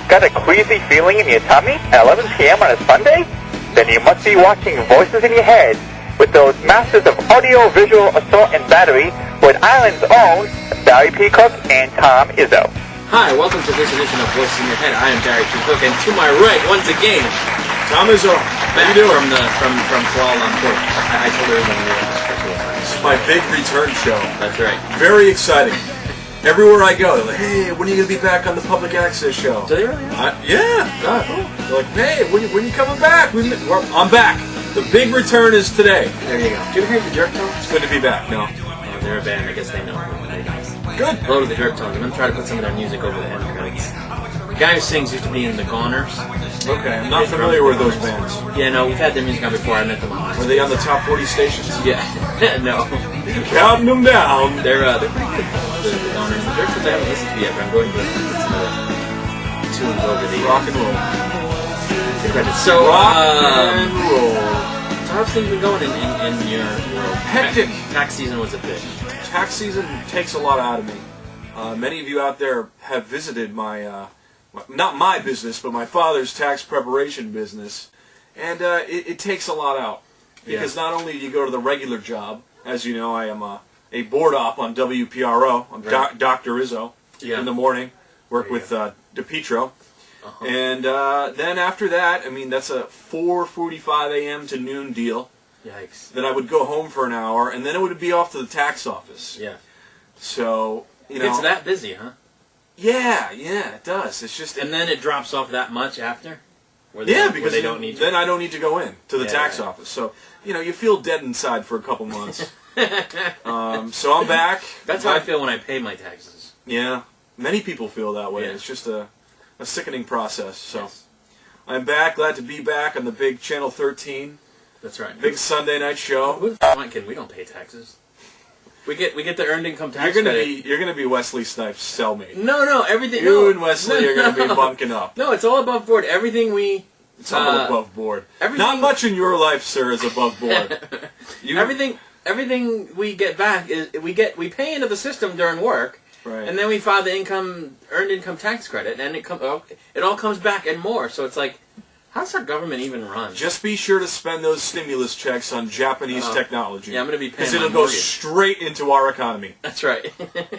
Got a queasy feeling in your tummy at 11 p.m. on a Sunday? Then you must be watching Voices in Your Head with those masters of audio-visual assault and battery with Island's own Barry Peacock and Tom Izzo. Hi, welcome to this edition of Voices in Your Head. I am Barry Peacock, and to my right, once again, Tom Izzo. How you doing? From Kuala Lumpur. I told her it's my big return show. That's right. Very exciting. Everywhere I go, they're like, hey, when are you going to be back on the public access show? Do they really? Yeah. God, cool. They're like, hey, when are you coming back? I'm back. The big return is today. There you go. Did you ever hear the Jerk Tones? It's good to be back. No. Oh, they're a band. I guess they know. They're nice. Good. Hello to the Jerk Tones. I'm going to try to put some of their music over the end credits. The guy who sings used to be in the Goners. Okay, I'm not familiar with those bands. Yeah, no, we've had their music on before. I met them on. Were they on the top 40 stations? Yeah. No. Counting them down. They're pretty good. The Goners. The Jerk Tones I haven't listened to yet, but I'm going to listen to some of the tunes over the rock and roll. The credits. So, rock and roll. So how's things been going in your world? Hectic. Tax season was a bitch. Tax season takes a lot out of me. Many of you out there have visited my, not my business, but my father's tax preparation business, and it takes a lot out. Because not only do you go to the regular job, as you know, I am a board op on WPRO, I'm right. Dr. Izzo, in the morning, work with DePietro. Uh-huh. And then after that, I mean, that's a 4:45 a.m. to noon deal. Yikes. Then I would go home for an hour, and then it would be off to the tax office. Yeah. So, you know. It's that busy, huh? Yeah, it does. It's just... And then it drops off that much after? Because they don't need to. Then I don't need to go in to the tax office. So, you know, you feel dead inside for a couple months. So I'm back. That's how I feel when I pay my taxes. Yeah. Many people feel that way. Yeah. It's just a sickening process. So I'm back. Glad to be back on the big Channel 13. That's right. Big Sunday night show. Who the f*** am I kidding? We don't pay taxes. We get the earned income tax credit. You're gonna be Wesley Snipes' cellmate. No, everything. You and Wesley are gonna be bunking up. No, it's all above board. Everything we. It's all above board. Not much in your life, sir, is above board. Everything we get back is we pay into the system during work, right. And then we file the earned income tax credit, and it all comes back and more. So it's like, how's our government even run? Just be sure to spend those stimulus checks on Japanese technology. Yeah, I'm going to be paying. Because it'll go straight into our economy. That's right.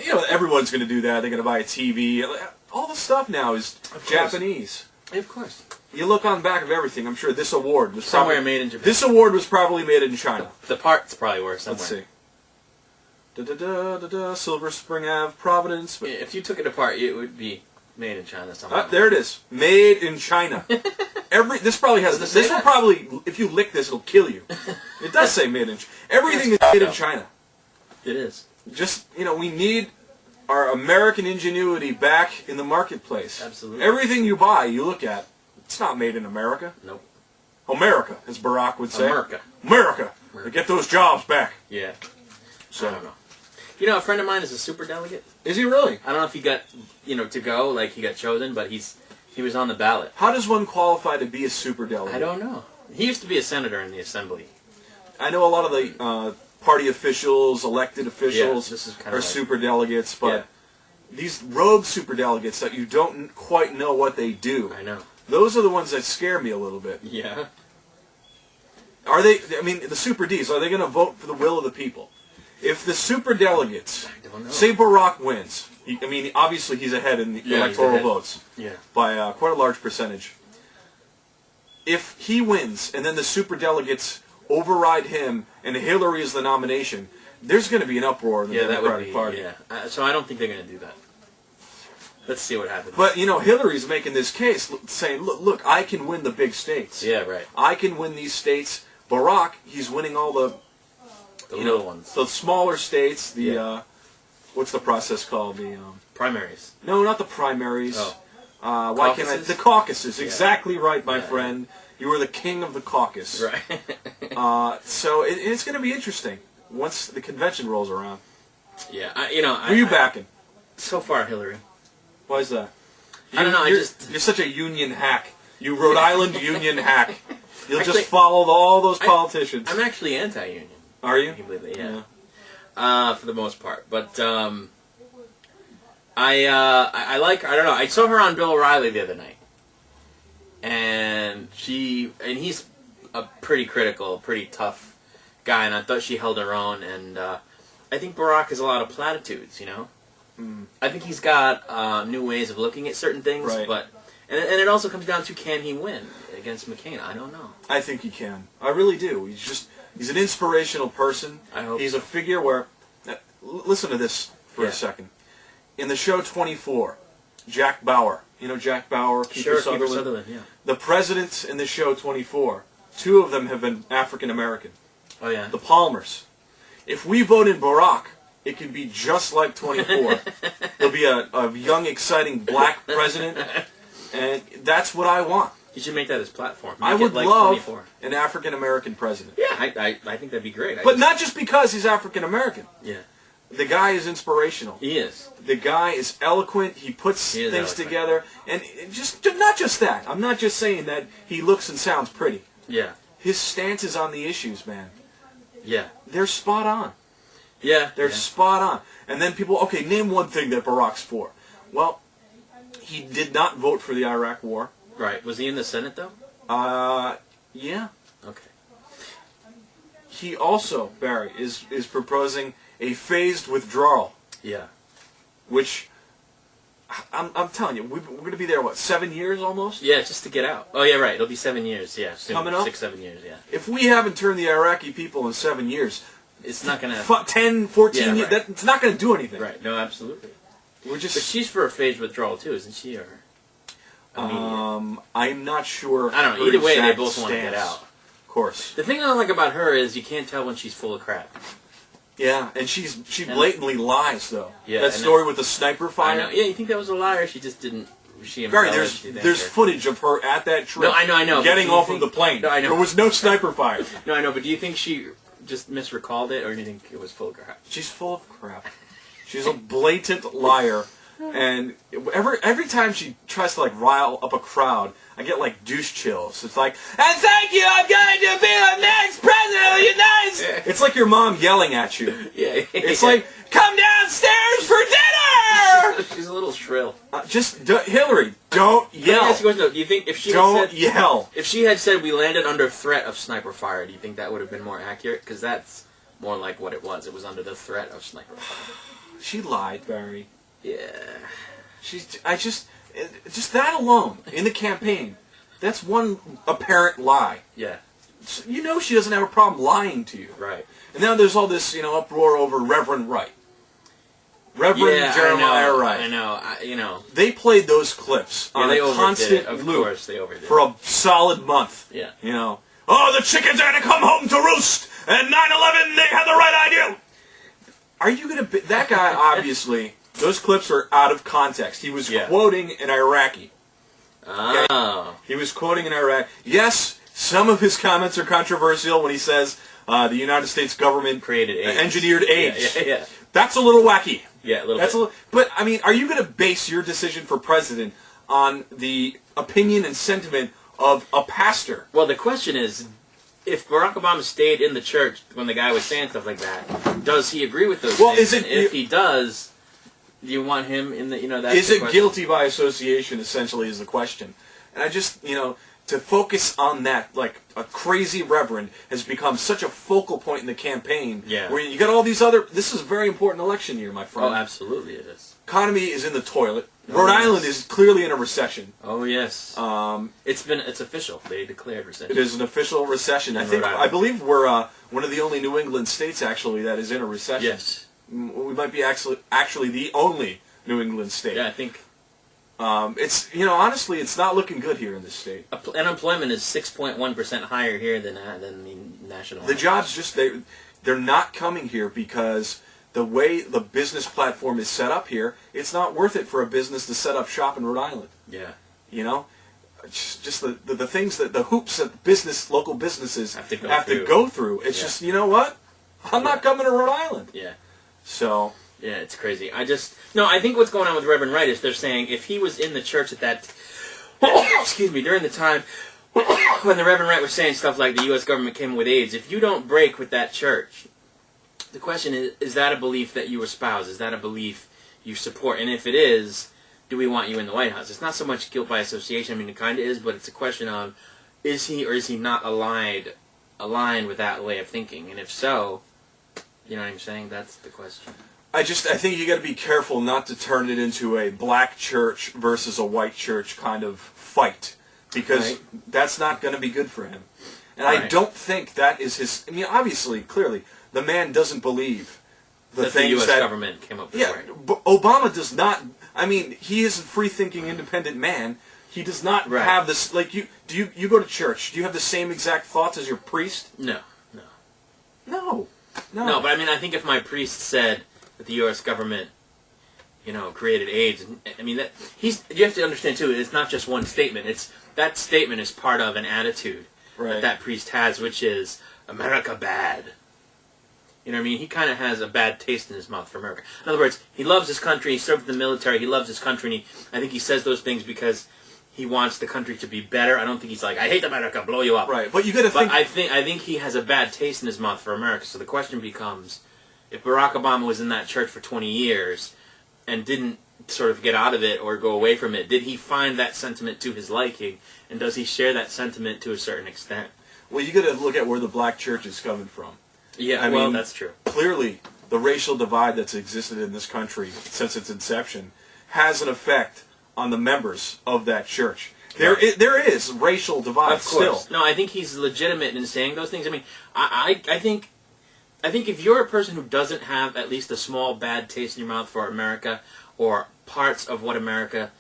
You know, everyone's going to do that. They're going to buy a TV. All the stuff now is Japanese. Of course. You look on the back of everything. I'm sure this award was somewhere made in Japan. This award was probably made in China. The parts probably were somewhere. Let's see. Silver Spring Ave, Providence. Yeah, if you took it apart, it would be made in China somewhere. There it is. Made in China. This probably has this. This will probably, if you lick this, it'll kill you. It does say made in China. Everything is made in China. It is. Just, you know, we need our American ingenuity back in the marketplace. Absolutely. Everything you buy, you look at, it's not made in America. Nope. America, as Barak would say. America. Get those jobs back. Yeah. So, I don't know. You know, a friend of mine is a super delegate. Is he really? I don't know if he got, to go, like he got chosen, but he was on the ballot. How does one qualify to be a super delegate? I don't know. He used to be a senator in the assembly. I know a lot of the party officials, elected officials are super delegates, but these rogue super delegates that you don't quite know what they do. I know. Those are the ones that scare me a little bit. Yeah. Are they, I mean, the super Ds, are they going to vote for the will of the people? If the super delegates, say Barak wins, obviously he's ahead in the electoral votes by quite a large percentage. If he wins and then the super delegates override him and Hillary is the nomination, there's going to be an uproar in the Democratic Party. Yeah, so I don't think they're going to do that. Let's see what happens. But, Hillary's making this case, saying, look, I can win the big states. Yeah, right. I can win these states. Barak, he's winning all the little ones. The smaller states, what's the process called? The primaries. No, not the primaries. Oh. Why can't I? The caucuses. Exactly right, my friend. You are the king of the caucus. Right. So it's going to be interesting once the convention rolls around. Yeah, Who are you backing? So far, Hillary. Why is that? I don't know. You're such a union hack. You Rhode Island union hack. You'll just follow all those politicians. I'm actually anti-union. Are you? Can you believe it? Yeah. For the most part, but I like. I don't know. I saw her on Bill O'Reilly the other night. he's a pretty critical, pretty tough guy, and I thought she held her own. And I think Barak has a lot of platitudes. I think he's got new ways of looking at certain things, Right. but and it also comes down to, can he win against McCain? I don't know. I think he can. I really do. He's an inspirational person. I hope he's so. a figure where. Listen to this for a second. In the show 24, Jack Bauer. You know Jack Bauer, Kiefer Sutherland. Yeah. The presidents in the show 24, 2 of them have been African American. Oh yeah. The Palmers. If we vote in Barak, it can be just like 24. There'll be a young, exciting black president, and that's what I want. You should make that his platform. I would love an African American president. Yeah, I think that'd be great. But not just because he's African American. Yeah. The guy is inspirational. He is. The guy is eloquent. He puts things together, and not just that. I'm not just saying that he looks and sounds pretty. Yeah. His stances on the issues, man. Yeah. They're spot on. Yeah. They're spot on. And then people, okay, name one thing that Barak's for. Well, he did not vote for the Iraq War. Right. Was he in the Senate though? Yeah. Okay. He also, Barry, is proposing a phased withdrawal. Yeah. Which, I'm telling you, we're going to be there, 7 years almost? Yeah, just to get out. Oh yeah, right. It'll be 7 years. Yeah. Soon. Coming up? 6-7 years. Yeah. If we haven't turned the Iraqi people in 7 years, it's not going to... 10, 14 Yeah, years, right. it's not going to do anything. Right. No, absolutely. We're just... But she's for a phased withdrawal too, isn't she? Or I'm not sure. I don't know. her Either way, they exact both want to get stance. out. Of course. The thing I don't like about her is you can't tell when she's full of crap. Yeah, and she blatantly lies though. Yeah, that story with the sniper I fire. know. Yeah, you think that was a liar? She just didn't. She Barry, embellished. there's footage of her at that trip. No, I know. Getting But do you off of think- the plane. No, I know. There was no sniper fire. No, I know. But do you think she just misrecalled it, or do you think it was full of crap? She's full of crap. She's a blatant liar, and every time she tries to rile up a crowd, I get douche chills. It's like, and thank you, I'm going to be the next president of the United States. It's like your mom yelling at you. Yeah. It's like, come downstairs for dinner. She's a little shrill. Hillary, don't Let me yell. ask you a question, though. Do you think if she Don't had said, yell. if she had said we landed under threat of sniper fire, do you think that would have been more accurate? Because that's more like what it was. It was under the threat of sniper fire. She lied, Barry. Yeah. Just that alone in the campaign. That's one apparent lie. Yeah. You know she doesn't have a problem lying to you. Right. And now there's all this, uproar over Reverend Wright. Reverend Jeremiah Wright. I know. They played those clips on they a overdid constant it. Of loop course, they overdid for a solid month. Yeah. Oh, the chickens are to come home to roost, and 9/11, they had the right idea. Are you going to... That guy, obviously, those clips are out of context. He was quoting an Iraqi. Oh. He was quoting an Iraqi. Yes, some of his comments are controversial when he says the United States government Created AIDS. engineered AIDS. Yeah. That's a little wacky. Yeah, a little bit. But, I mean, are you going to base your decision for president on the opinion and sentiment of a pastor? Well, the question is, if Barack Obama stayed in the church when the guy was saying stuff like that, does he agree with those things? And if he does, do you want him in the, that's Is the it question. guilty by association, essentially, is the question. And I just, to focus on that, like a crazy reverend has become such a focal point in the campaign. Yeah. Where you got all these other... This is a very important election year, my friend. Oh, absolutely it is. Economy is in the toilet. Rhode Island is clearly in a recession. Oh, yes. It's official. They declared recession. It is an official recession. I believe we're one of the only New England states, actually, that is in a recession. Yes. We might be actually the only New England state. Yeah, I think... it's honestly, it's not looking good here in this state. Unemployment is 6.1% higher here than the national. The jobs they're not coming here because the way the business platform is set up here, it's not worth it for a business to set up shop in Rhode Island. Yeah. Just the things that the hoops that local businesses have to go through. It's just, you know what? I'm not coming to Rhode Island. Yeah. So. Yeah, it's crazy. I think what's going on with Reverend Wright is they're saying if he was in the church at that, excuse me, during the time when the Reverend Wright was saying stuff like the U.S. government came with AIDS, if you don't break with that church, the question is that a belief that you espouse? Is that a belief you support? And if it is, do we want you in the White House? It's not so much guilt by association. I mean, it kind of is, but it's a question of, is he or is he not aligned with that way of thinking? And if so, you know what I'm saying? That's the question. I think you got to be careful not to turn it into a black church versus a white church kind of fight, because that's not going to be good for him. And I don't think that is his. I mean, obviously, clearly, the man doesn't believe the things the U.S. that government came up with. Yeah, but Obama does not. I mean, he is a free-thinking, independent man. He does not have this. Like you go to church? Do you have the same exact thoughts as your priest? No. No, but I mean, I think if my priest said that the U.S. government, created AIDS, I mean that you have to understand too. It's not just one statement. That statement is part of an attitude that priest has, which is America bad. You know what I mean? He kind of has a bad taste in his mouth for America. In other words, he loves his country. He served in the military. He loves his country. And I think he says those things because he wants the country to be better. I don't think he's like, I hate America, blow you up. Right, but you got to think. I think he has a bad taste in his mouth for America. So the question becomes, if Barack Obama was in that church for 20 years and didn't sort of get out of it or go away from it, did he find that sentiment to his liking, and does he share that sentiment to a certain extent? Well, you got to look at where the black church is coming from. Yeah, I mean, that's true. Clearly, the racial divide that's existed in this country since its inception has an effect on the members of that church. There is racial divide of course. still. No, I think he's legitimate in saying those things. I mean, I think if you're a person who doesn't have at least a small bad taste in your mouth for America or parts of what America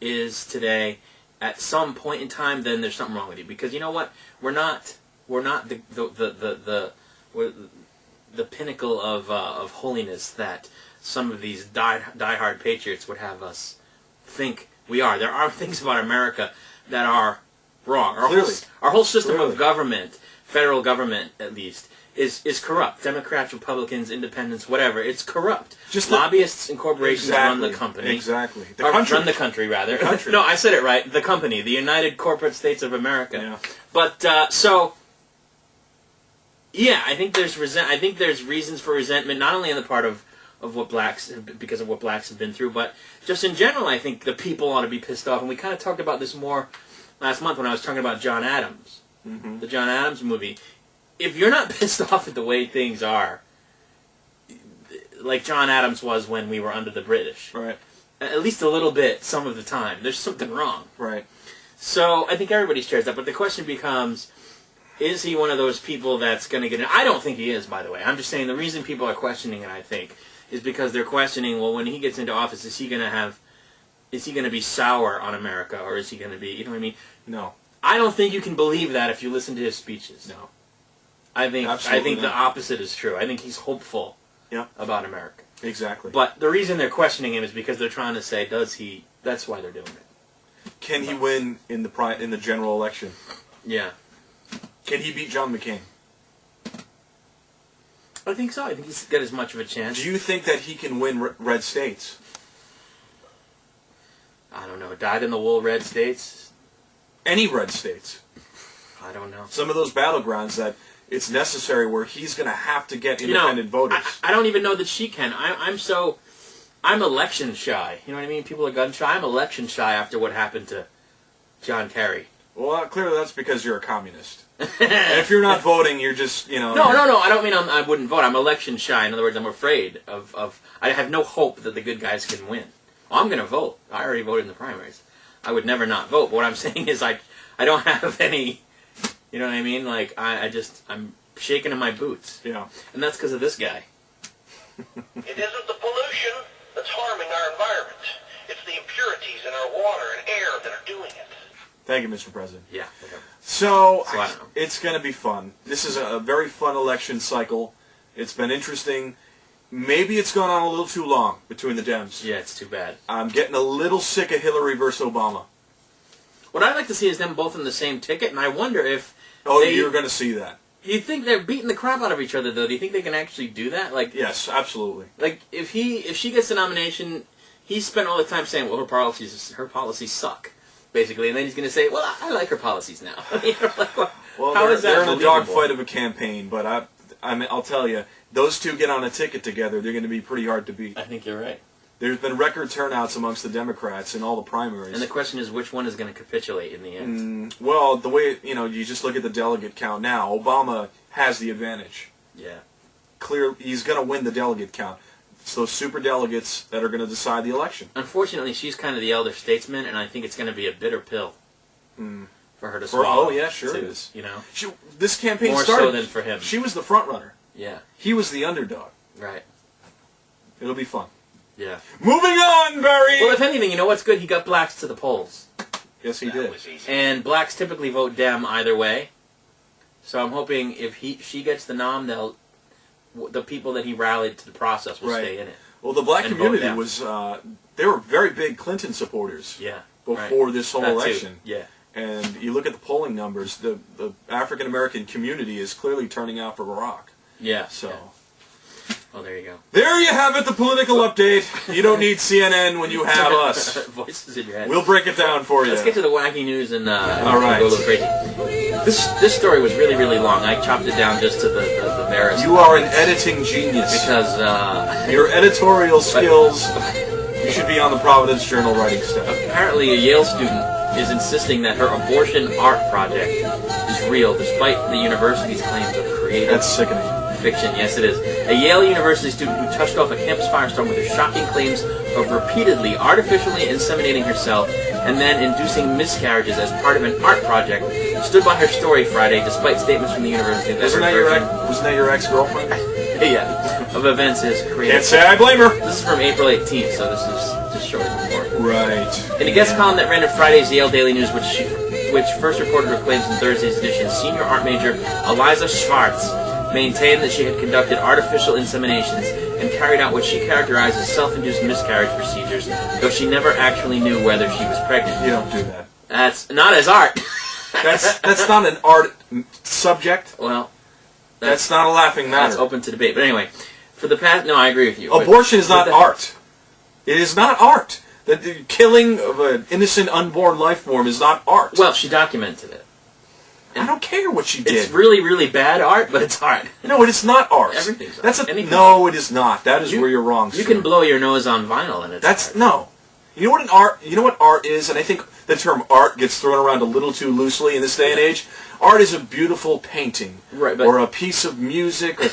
is today, at some point in time, then there's something wrong with you. Because you know what? We're not the pinnacle of holiness that some of these diehard patriots would have us think we are. There are things about America that are wrong. Our whole system of government, federal government at least, is corrupt. Democrats, Republicans, Independents, whatever, it's corrupt. Just lobbyists and corporations run the company. Exactly. Run the country, rather. No, I said it right. The company, the United Corporate States of America. Yeah. But yeah, I think there's reasons for resentment, not only on the part of what blacks, because of what blacks have been through, but just in general, I think the people ought to be pissed off. And we kind of talked about this more last month when I was talking about John Adams, the John Adams movie. If you're not pissed off at the way things are, like John Adams was when we were under the British, right? At least a little bit, some of the time, there's something wrong, right? So I think everybody shares that, but the question becomes, is he one of those people that's going to get in? I don't think he is, by the way. I'm just saying the reason people are questioning it, I think, is because they're questioning, well, when he gets into office, is he going to be sour on America, or is he going to be, you know what I mean? No. I don't think you can believe that if you listen to his speeches. No. I think the opposite is true. I think he's hopeful about America. Exactly. But the reason they're questioning him is because they're trying to say, does he? That's why they're doing it. Can he win in the general election? Yeah. Can he beat John McCain? I think so. I think he's got as much of a chance. Do you think that he can win red states? I don't know. Dyed-in-the-wool red states? Any red states? I don't know. Some of those battlegrounds that it's necessary where he's going to have to get independent voters. I don't even know that she can. I'm election shy. You know what I mean? People are gun shy. I'm election shy after what happened to John Kerry. Well, clearly that's because you're a communist. And if you're not voting, you're just, No. I don't mean I wouldn't vote. I'm election shy. In other words, I'm afraid of. I have no hope that the good guys can win. Well, I'm going to vote. I already voted in the primaries. I would never not vote. But what I'm saying is I don't have any. You know what I mean? Like I'm shaking in my boots. Yeah. And that's because of this guy. It isn't the pollution that's harming our environment. It's the impurities in our water and air that are doing it. Thank you, Mr. President. Yeah. Whatever. So I don't know. It's going to be fun. This is a very fun election cycle. It's been interesting. Maybe it's gone on a little too long between the Dems. Yeah, it's too bad. I'm getting a little sick of Hillary versus Obama. What I'd like to see is them both in the same ticket, and I wonder if... you're going to see that. You think they're beating the crap out of each other, though? Do you think they can actually do that? Like, yes, absolutely. Like, if she gets the nomination, he spent all the time saying, well, her policies suck, basically, and then he's going to say, well, I like her policies now. Well, how is that they're in the believable? dogfight of a campaign, but I'll tell you, those two get on a ticket together, they're going to be pretty hard to beat. I think you're right. There's been record turnouts amongst the Democrats in all the primaries. And the question is, which one is going to capitulate in the end? Well, the way, you just look at the delegate count now, Obama has the advantage. Yeah. He's going to win the delegate count. It's those super delegates that are going to decide the election. Unfortunately, she's kind of the elder statesman, and I think it's going to be a bitter pill for her to swallow. Oh, yeah, sure it is. This campaign More started... so than for him. She was the front runner. Yeah. He was the underdog. Right. It'll be fun. Yeah. Moving on, Barry! Well, if anything, you know what's good? He got blacks to the polls. Yes, he did. And blacks typically vote Dem either way. So I'm hoping if she gets the nom, the people that he rallied to the process will stay in it. Well, the black community was... they were very big Clinton supporters before this whole election. Yeah. And you look at the polling numbers, the African-American community is clearly turning out for Barak. Yeah. So... Yeah. Oh, there you go. There you have it, the political update. You don't need CNN when you have us. Voices in your head. We'll break it down for you. Let's get to the wacky news and all right. go a little crazy. This story was really, really long. I chopped it down just to the merits. You are an editing genius. Because your editorial skills, you should be on the Providence Journal writing staff. Apparently, a Yale student is insisting that her abortion art project is real, despite the university's claims of creative. That's sickening. Fiction, yes it is. A Yale University student who touched off a campus firestorm with her shocking claims of repeatedly artificially inseminating herself and then inducing miscarriages as part of an art project stood by her story Friday despite statements from the university that Wasn't that your ex-girlfriend? Yeah, of events is creative. Can't say I blame her. This is from April 18th, so this is just shortly before. Right. In a guest column that ran in Friday's Yale Daily News, which first reported her claims in Thursday's edition, senior art major Eliza Schwartz maintained that she had conducted artificial inseminations and carried out what she characterized as self-induced miscarriage procedures, though she never actually knew whether she was pregnant. You don't do that. That's not as art. That's not an art subject. Well, that's not a laughing matter. That's open to debate. But anyway, for the past... No, I agree with you. Abortion is not art. It is not art. The killing of an innocent unborn life form is not art. Well, she documented it. I don't care what she did. It's really, really bad art, but it's art. No, it is not art. Everything's art. No, it is not. That is where you're wrong. You can blow your nose on vinyl, and it's art. No. You know what art is, and I think the term art gets thrown around a little too loosely in this day and age. Art is a beautiful painting, right, or a piece of music. Or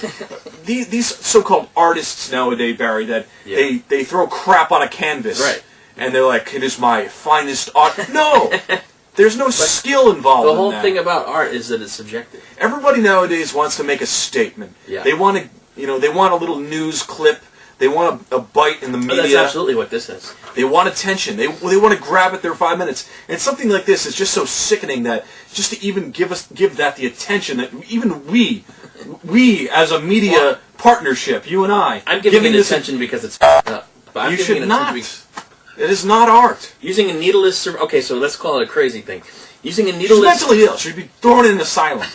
these so-called artists nowadays, Barry, that they throw crap on a canvas, right, and they're like, "It is my finest art." No. There's no skill involved in that. The whole thing about art is that it's subjective. Everybody nowadays wants to make a statement. Yeah. They want they want a little news clip. They want a bite in the media. That's absolutely what this is. They want attention. They want to grab at their 5 minutes. And something like this is just so sickening that just to even give that the attention that even we as a media partnership, you and I'm giving it attention because it's up. You should not. It is not art. Using a needleless... Okay, so let's call it a crazy thing. Using a needleless... She's mentally ill. She'd be thrown in an asylum.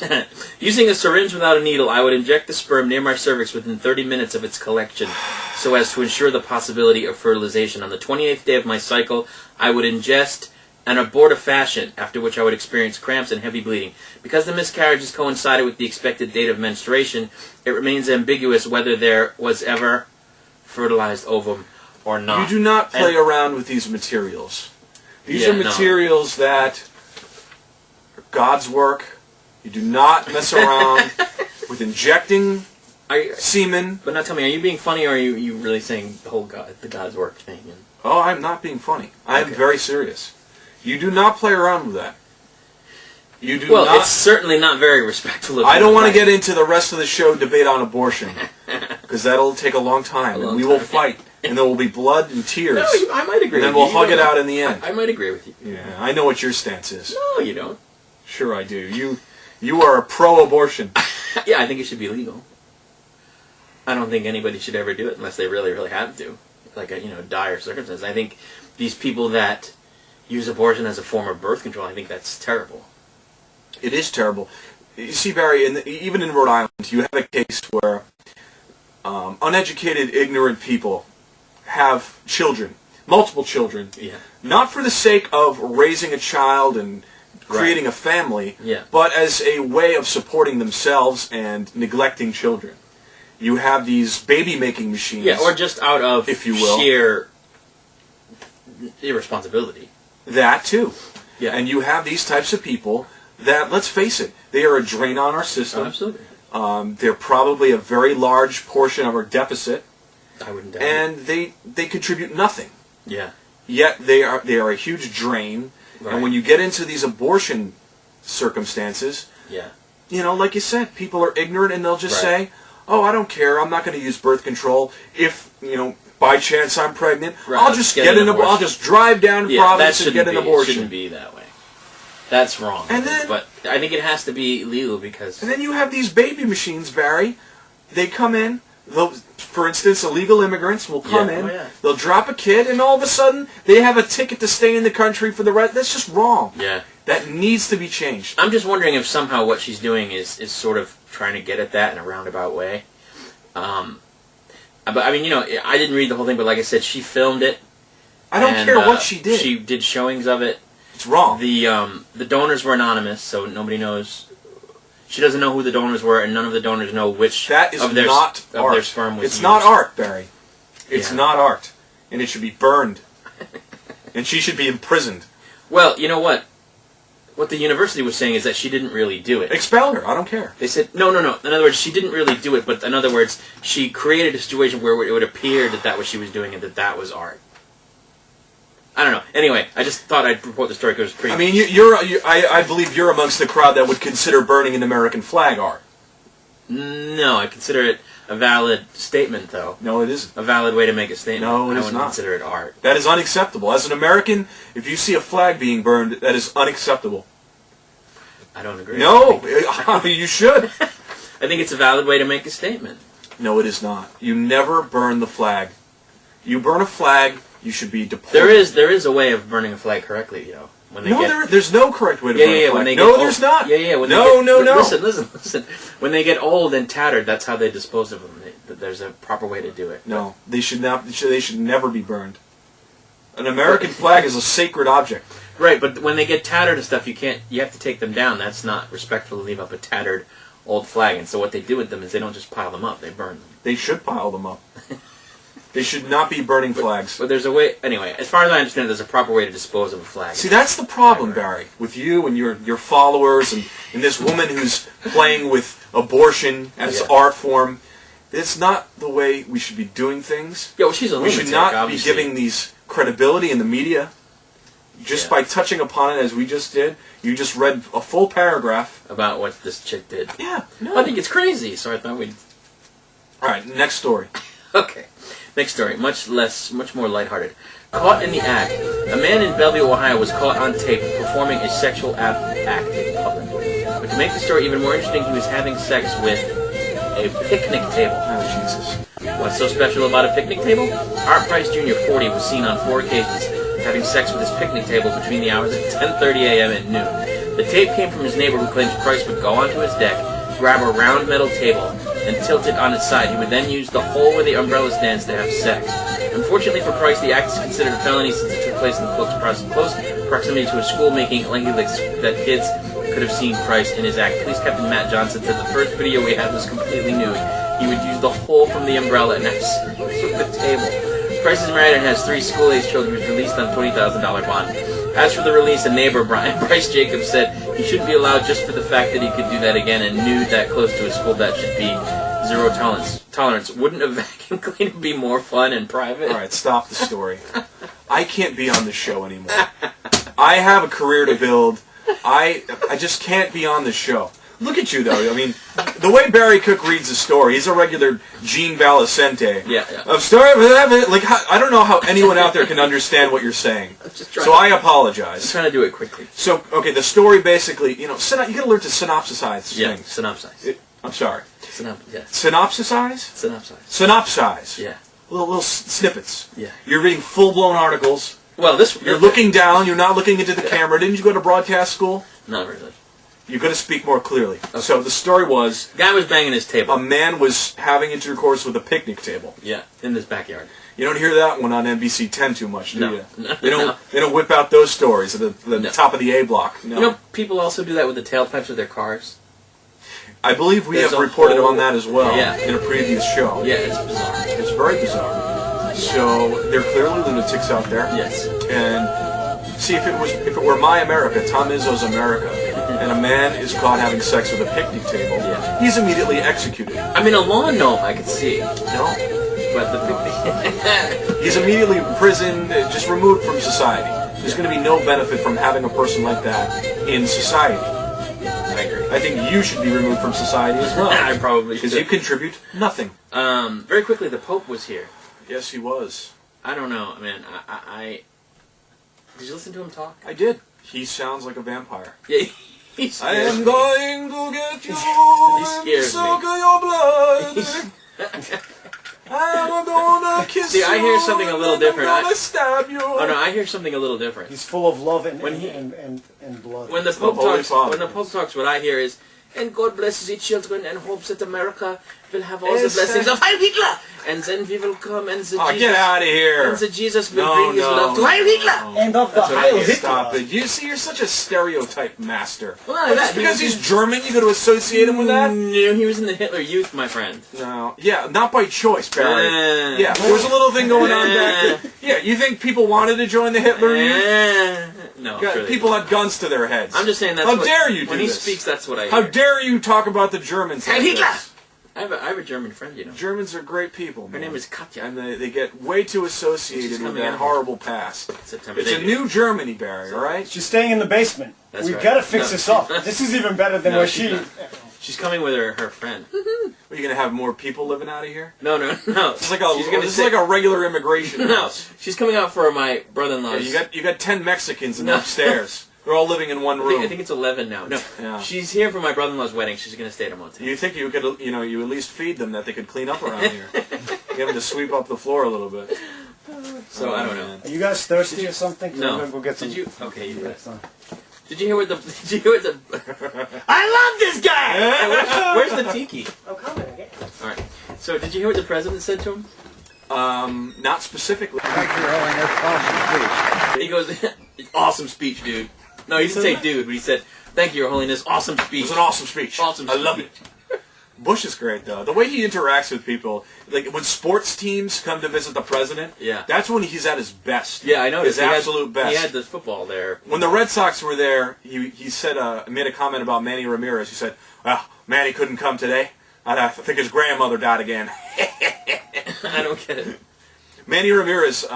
Using a syringe without a needle, I would inject the sperm near my cervix within 30 minutes of its collection, so as to ensure the possibility of fertilization. On the 28th day of my cycle, I would ingest an abortifacient, after which I would experience cramps and heavy bleeding. Because the miscarriages coincided with the expected date of menstruation, it remains ambiguous whether there was ever fertilized ovum or not. You do not play around with these materials. These are materials that are God's work. You do not mess around with injecting semen. But now tell me, are you being funny or are you really saying the whole the God's work thing? Oh, I'm not being funny. I am very serious. You do not play around with that. You do not. Well, it's certainly not very respectful of I don't want to get into the rest of the show debate on abortion, because that'll take a long time, and we will fight. And there will be blood and tears. No, I might agree with you. And then we'll hug it out in the end. I might agree with you. Yeah, I know what your stance is. No, you don't. Sure I do. You are a pro-abortion. Yeah, I think it should be legal. I don't think anybody should ever do it unless they really, really have to. Like a, dire circumstance. I think these people that use abortion as a form of birth control, I think that's terrible. It is terrible. You see, Barry, even in Rhode Island, you have a case where uneducated, ignorant people have children, multiple children, not for the sake of raising a child and creating a family, but as a way of supporting themselves and neglecting children. You have these baby-making machines. Yeah, or just out of, if you will, sheer irresponsibility. That too. Yeah. And you have these types of people that, let's face it, they are a drain on our system. Oh, absolutely. They're probably a very large portion of our deficit. I wouldn't doubt and they contribute nothing. Yeah. Yet they are a huge drain. Right. And when you get into these abortion circumstances, Yeah. you know, like you said, people are ignorant and they'll just Right. say, "Oh, I don't care. I'm not going to use birth control. If, you know, by chance I'm pregnant, Right. I'll just get an abortion. I'll just drive down to Providence and get an It abortion." shouldn't be that way. That's wrong. And then- but I think it has to be legal because And then you have these baby machines, Barry. They come in. For instance, illegal immigrants will come Yeah. in. Oh, yeah. They'll drop a kid, and all of a sudden they have a ticket to stay in the country for the rest. That's just wrong. yeah. That needs to be changed. I'm just wondering if somehow what she's doing is sort of trying to get at that in a roundabout way. But I mean, you know, I didn't read the whole thing, but like I said, she filmed it. I don't and, care what she did. She did showings of it. It's wrong. The donors were anonymous, so nobody knows. She doesn't know who the donors were, and none of the donors know which That is of their not art. their sperm was It's used. not art, Barry. It's Yeah. not art, and it should be burned. And she should be imprisoned. Well, you know what? What the university was saying is that she didn't really do it. Expel her. I don't care. They said, no. In other words, she didn't really do it, but in other words, she created a situation where it would appear that what she was doing and that was art. I don't know. Anyway, I just thought I'd report the story because it was pretty... I mean, I believe you're amongst the crowd that would consider burning an American flag art. No, I consider it a valid statement, though. No, it isn't. A valid way to make a statement. No, it I is wouldn't not. consider it art. That is unacceptable. As an American, if you see a flag being burned, that is unacceptable. I don't agree. No, you should. I think it's a valid way to make a statement. No, it is not. You never burn the flag. You burn a flag, you should be deported. There is a way of burning a flag correctly, you know. When they There's no correct way to burn a flag. When they No, get there's old, not. When No. Listen. When they get old and tattered, that's how they dispose of them. There's a proper way to do it. No, they should not. They should never be burned. An American flag is a sacred object. Right, but when they get tattered and stuff, you have to take them down. That's not respectful to leave up a tattered old flag. And so what they do with them is they don't just pile them up; they burn them. They should pile them up. They should not be burning flags. But there's a way. Anyway, as far as I understand, there's a proper way to dispose of a flag. See, that's the problem, Barry, with you and your followers and this woman who's playing with abortion as art form. It's not the way we should be doing things. Yeah, well, she's a We lunatic, should not obviously. be giving these credibility in the media just by touching upon it as we just did. You just read a full paragraph about what this chick did. Yeah, no. I think it's crazy, so I thought we'd... All right, next story. Okay. Next story, much more lighthearted. Caught in the act. A man in Bellevue, Ohio was caught on tape performing a sexual act in public. But to make the story even more interesting, he was having sex with a picnic table. Oh, Jesus. What's so special about a picnic table? Art Price Jr., 40, was seen on 4 occasions having sex with his picnic table between the hours of 10:30 a.m. and noon. The tape came from his neighbor who claims Price would go onto his deck, grab a round metal table, and tilt it on its side. He would then use the hole where the umbrella stands to have sex. Unfortunately for Price, the act is considered a felony since it took place in close proximity to a school, making it likely that kids could have seen Price in his act. Police Captain Matt Johnson said the first video we had was completely nude. He would use the hole from the umbrella and have sex with the table. Price is married and has 3 school-aged children. He was released on $20,000 bond. As for the release, a neighbor, Brian Price Jacobs, said he shouldn't be allowed just for the fact that he could do that again, and nude that close to a school, that should be zero tolerance. Wouldn't a vacuum cleaner be more fun and private? All right, stop the story. I can't be on this show anymore. I have a career to build. I just can't be on this show. Look at you, though. I mean, the way Barry Cook reads a story, he's a regular Gene Valicente. Yeah. I'm sorry, like, I don't know how anyone out there can understand what you're saying. So I apologize. I'm trying to do it quickly. So, okay, the story basically, you gotta learn to synopsisize Yeah, things. synopsize. I'm sorry. Yeah. Synopsisize? Synopsize. Synopsize. Yeah. Little snippets. Yeah. You're reading full-blown articles. Well, You're looking down. You're not looking into the camera. Didn't you go to broadcast school? Not really. You're going to speak more clearly. Okay. So the story was... Guy was banging his table. A man was having intercourse with a picnic table. Yeah, in his backyard. You don't hear that one on NBC 10 too much, do No. you? No. They don't whip out those stories at the top of the A block. No. You know, people also do that with the tailpipes of their cars. I believe we There's have a reported whole- on that as well Yeah. in a previous show. Yeah, it's bizarre. It's very bizarre. So they're clearly lunatics out there. Yes. And see, if it were my America, Tom Izzo's America, and a man is caught having sex with a picnic table, Yeah. he's immediately executed. I mean, a lawn gnome I could see, No. but the picnic. He's immediately imprisoned, just removed from society. There's going to be no benefit from having a person like that in society. I agree. I think you should be removed from society as well. I probably should. Because you contribute nothing. Very quickly, the Pope was here. Yes, he was. I don't know, man. I did you listen to him talk? I did. He sounds like a vampire. Yeah, he I scares am me. going to get you He and scares suck me. your blood. I'm gonna kiss See, you. I hear something a little and different. I'm gonna stab you. Oh no, I hear something a little different. He's full of love and When he- and blood. When the the Pope Holy talks, Father. when the Pope talks, what I hear is, "And God blesses the children and hopes that America will have all the Yes, blessings sir. of Heil Hitler, and then we will come and the Oh, Jesus, get out of here. and the Jesus will No, bring His no, love to Heil Hitler." and of the That's what I Heil hear. Hitler. Stop it. You see, you're such a stereotype master. Well, not Just that, because he was- he's German, you got to associate him with that? No, he was in the Hitler Youth, my friend. No. Yeah, not by choice, Barry. Yeah, there was a little thing going on back then. Yeah, you think people wanted to join the Hitler Youth? No, Yeah, sure they people had guns to their heads. I'm just saying that's How what, dare you do when he this? speaks, that's what I hear. How dare you talk about the Germans like Heil Hitler! this? I have a German friend, you know. Germans are great people, Her man. name is Katja. And they get way too She's associated with coming that out. horrible past. September. It's a new Germany, Barry, all right? She's staying in the basement. That's We've right. got to fix No, this up. This is even better than No, where she's she. not. She's coming with her friend. Are you going to have more people living out of here? No. It's like a, She's gonna this is sit- like a regular immigration No, house. she's coming out for my brother-in-law's. Yeah, you got 10 Mexicans in No. upstairs. They're all living in one I room. think it's 11 now. No, Yeah. she's here for my brother-in-law's wedding. She's going to stay at a motel. You think you could, you at least feed them that they could clean up around here. Get them to sweep up the floor a little bit. So I don't know. Are you guys thirsty or something? 'Cause No. I'm gonna go get some. Did you? Okay, you That's bet. fine. Did you hear what the? Did you hear what the? I love this guy. Hey, where's the tiki? I'm coming again. All right. So did you hear what the president said to him? Not specifically. He goes, "Awesome speech, dude." No, he didn't say dude, but he said, "Thank you, Your Holiness. Awesome It speech." was an awesome speech. Awesome I love speech. it. Bush is great, though. The way he interacts with people, like when sports teams come to visit the president, Yeah. that's when he's at his best. Yeah, I noticed. His absolute best. He had the football there. When the Red Sox were there, he said made a comment about Manny Ramirez. He said, "Well, Manny couldn't come today. I think his grandmother died again." I don't get it. Manny Ramirez,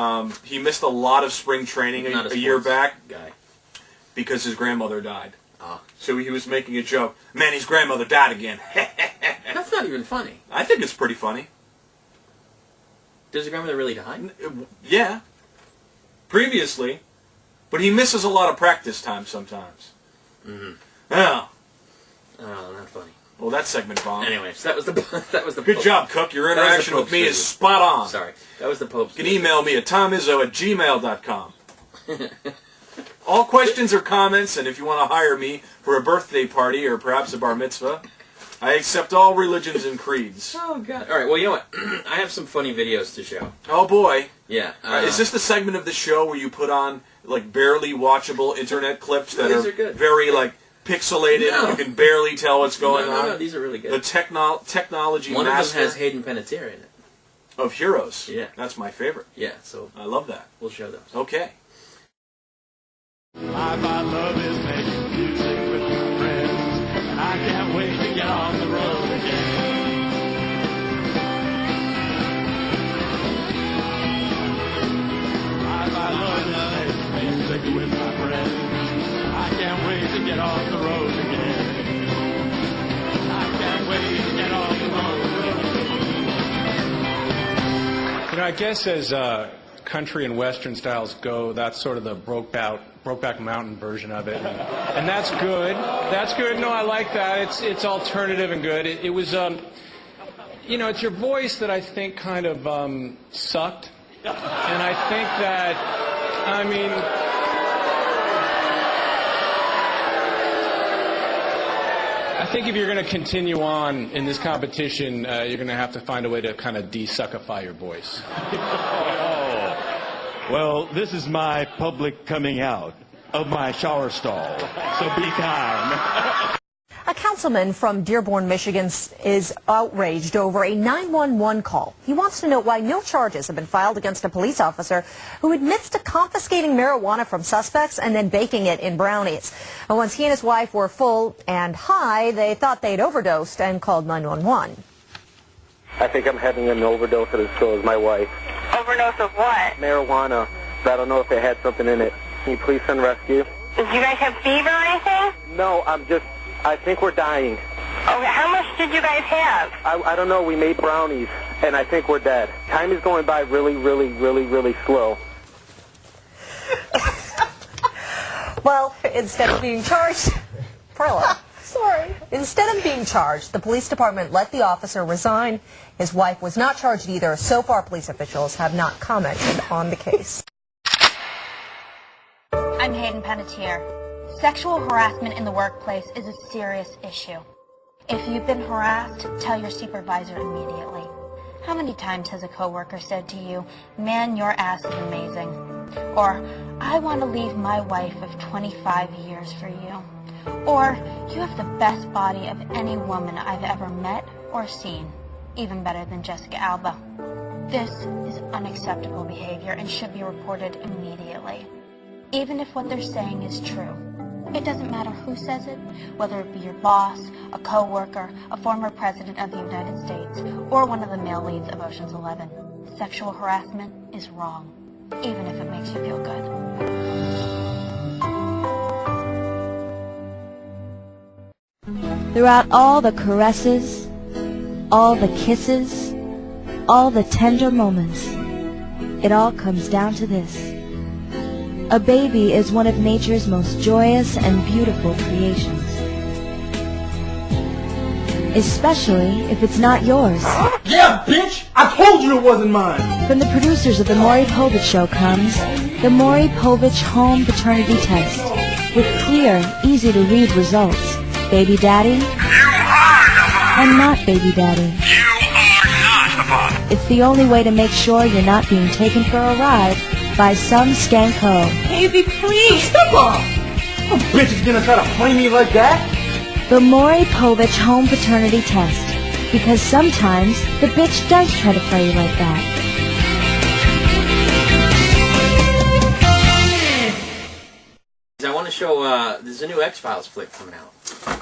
he missed a lot of spring training Not a year sports back guy. because his grandmother died. Ah. So he was making a joke. Manny's grandmother died again. That's not even funny. I think it's pretty funny. Does your grandmother really die? Yeah. Previously. But he misses a lot of practice time sometimes. Mm-hmm. Oh. Oh, not funny. Well, that segment bombed. Anyway, so that was the that was the Good Pope. job, Cook. Your That was the interaction with Pope's me is visit. spot on. Sorry, that was the Pope's. You can email me at tomizzo@gmail.com. All questions or comments, and if you want to hire me for a birthday party or perhaps a bar mitzvah, I accept all religions and creeds. Oh God! All right. Well, you know what? I have some funny videos to show. Oh boy. Yeah. Is this the segment of the show where you put on like barely watchable internet clips that These are good. very like pixelated No. and you can barely tell what's going on? No, these are really The good. technology One of them master has Hayden Panettiere in it. of heroes. Yeah. That's my favorite. Yeah. So I love that. we'll show those. Okay. My love is making music with my friends. I can't wait to get on the road again. My love is making music with my friends. I can't wait to get on the road again. I can't wait to get on the road again. You know, I guess as country and western styles go, that's sort of the Brokeback Mountain version of it, and that's good. That's good. No, I like that. It's alternative and good. It was, you know, it's your voice that I think kind of sucked, and I think that, I mean. I think if you're going to continue on in this competition, you're going to have to find a way to kind of de-suckify your voice. Well, this is my public coming out of my shower stall, so be kind. A councilman from Dearborn, Michigan is outraged over a 911 call. He wants to know why no charges have been filed against a police officer who admits to confiscating marijuana from suspects and then baking it in brownies. And once he and his wife were full and high, they thought they'd overdosed and called 911. I think I'm having an overdose at the store with my wife. Overdose of what? Marijuana. I don't know if they had something in it. Can you please send rescue? Did you guys have fever or anything? No, I think we're dying. Okay, how much did you guys have? I don't know. We made brownies, and I think we're dead. Time is going by really, really, really, really slow. Well, instead of being charged, Perla. Sorry. Instead of being charged, the police department let the officer resign. His wife was not charged either. So far, police officials have not commented on the case. I'm Hayden Panettiere. Sexual harassment in the workplace is a serious issue. If you've been harassed, tell your supervisor immediately. How many times has a coworker said to you, "Man, your ass is amazing," or "I want to leave my wife of 25 years for you," or "You have the best body of any woman I've ever met or seen, even better than Jessica Alba." This is unacceptable behavior and should be reported immediately. Even if what they're saying is true. It doesn't matter who says it, whether it be your boss, a co-worker, a former president of the United States, or one of the male leads of Ocean's 11. Sexual harassment is wrong, even if it makes you feel good. Throughout all the caresses, all the kisses, all the tender moments, it all comes down to this. A baby is one of nature's most joyous and beautiful creations. Especially if it's not yours. Yeah, bitch! I told you it wasn't mine! From the producers of The Maury Povich Show comes the Maury Povich Home Paternity Test. With clear, easy-to-read results. Baby daddy? You are the father! And not baby daddy. You are not the father! It's the only way to make sure you're not being taken for a ride by some skanko. Baby, please! Step up! Oh, bitch is gonna try to play me like that? The Maury Povich Home Paternity Test. Because sometimes the bitch does try to play you like that. I want to show, there's a new X-Files flick coming out.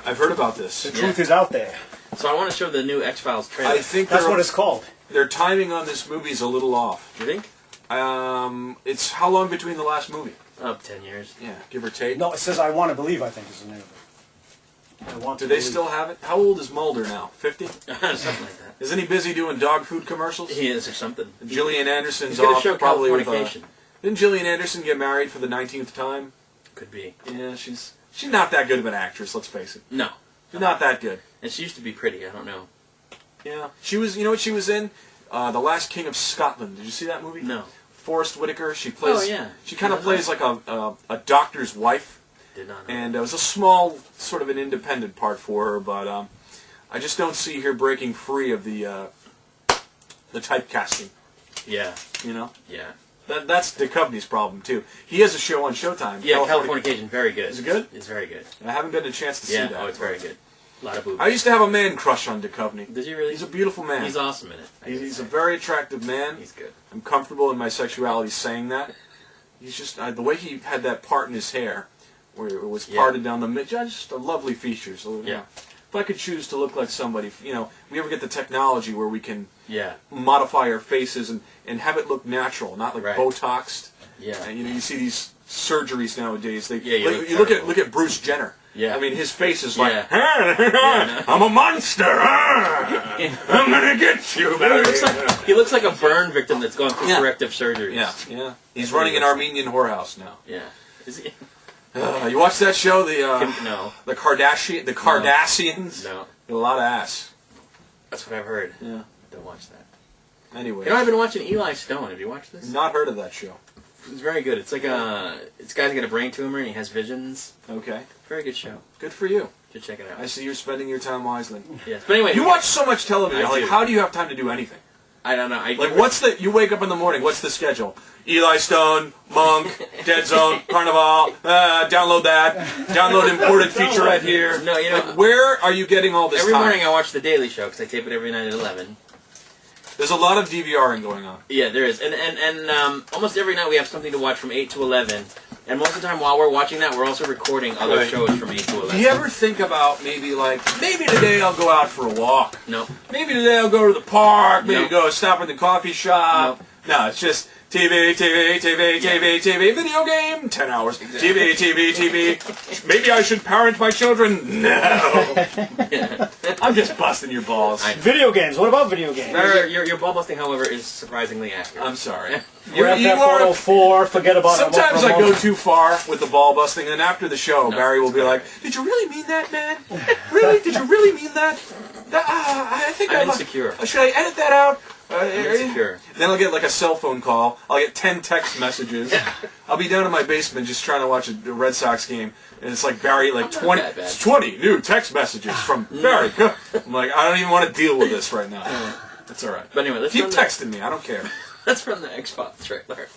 I've heard about this. The truth is out there. So I want to show the new X-Files trailer. I think that's what it's called. Their timing on this movie is a little off. You think? It's how long between the last movie? 10 years. Yeah, give or take. No, it says "I Want to Believe." I think is the name of it. I want Do to they believe. still have it? How old is Mulder now? 50? Something like that. Isn't he busy doing dog food commercials? He is or something. Gillian Anderson's He's gonna off show probably with. Californication. Didn't Gillian Anderson get married for the 19th time? Could be. Yeah, she's not that good of an actress. Let's face it. No. She's not that good. And she used to be pretty. I don't know. Yeah, she was. You know what she was in? The Last King of Scotland. Did you see that movie? No. Forrest Whitaker. She plays. Oh yeah. She kind of plays like a doctor's wife. Did not know. And it was a small, sort of an independent part for her, but I just don't see her breaking free of the typecasting. Yeah. You know. Yeah. That's Duchovny's problem too. He has a show on Showtime. Yeah, Californication, very good. Is it good? It's very good. I haven't gotten a chance to see that. Oh, it's very good. A lot of boobies. I used to have a man crush on Duchovny. Did you really? He's a beautiful man. He's awesome in it. He's a very attractive man. He's good. I'm comfortable in my sexuality saying that. He's just the way he had that part in his hair, where it was parted down the mid. Just a lovely feature. So, yeah. If I could choose to look like somebody, we ever get the technology where we can Yeah. modify our faces and have it look natural, not like Botoxed. Yeah. And you see these surgeries nowadays. you look at Bruce Jenner. Yeah. I mean, his face is like, Yeah, I'm a monster. I'm gonna get you, baby. He looks like a burn victim that's gone through corrective surgery. Yeah, yeah. He's running an Armenian whorehouse now. Yeah. Is he? You watch that show, No. the Kardashians? No. Get a lot of ass. That's what I've heard. Yeah. Don't watch that. Anyway. You know, I've been watching Eli Stone. Have you watched this? Not heard of that show. It's very good. It's like this guy's got a brain tumor and he has visions. Okay. Very good show. Good for you. Should check it out. I see you're spending your time wisely. Yes. But anyway. You watch so much television. I Like, do. how do you have time to do anything? I don't know. Like, what's the... You wake up in the morning, what's the schedule? Eli Stone, Monk, Dead Zone, Carnival, download that, download imported featurette here. No, you know... Like, where are you getting all this Every time? morning I watch The Daily Show, because I tape it every night at 11. There's a lot of DVRing going on. Yeah, there is. And almost every night we have something to watch from 8 to 11. And most of the time while we're watching that, we're also recording other shows from 8 to 11. Do you ever think about maybe today I'll go out for a walk? No. Maybe today I'll go to the park, maybe go stop at the coffee shop. No, it's just TV, video game, 10 hours. TV, TV. Maybe I should parent my children? No. I'm just busting your balls. Video games. What about video games? Your ball busting, however, is surprisingly accurate. I'm sorry. Grand Theft Auto 4, forget about it. Sometimes I go too far with the ball busting, and after the show, Barry will be like, "Did you really mean that, man? Really? Did you really mean that? I think I'm insecure. Should I edit that out?" Insecure. Then I'll get like a cell phone call. I'll get 10 text messages. I'll be down in my basement just trying to watch a Red Sox game, and it's like Barry, like 20 new text messages from Barry. I'm like, I don't even want to deal with this right now. That's all right. But anyway, let's keep texting me. I don't care. Let's run the Xbox trailer.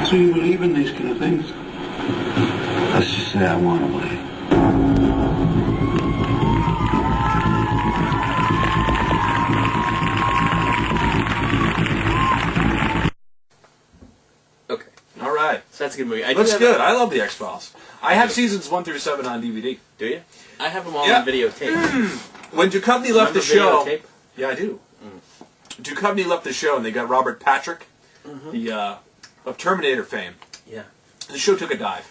So you believe in these kind of things? Let's just say I want to believe. Okay. All right. So that's a good movie. Looks good. I love the X-Files. I have seasons 1 through 7 on DVD. Do you? I have them all on videotape. When Duchovny left the show... Videotape? Yeah, I do. Duchovny left the show, and they got Robert Patrick, of Terminator fame. Yeah. The show took a dive.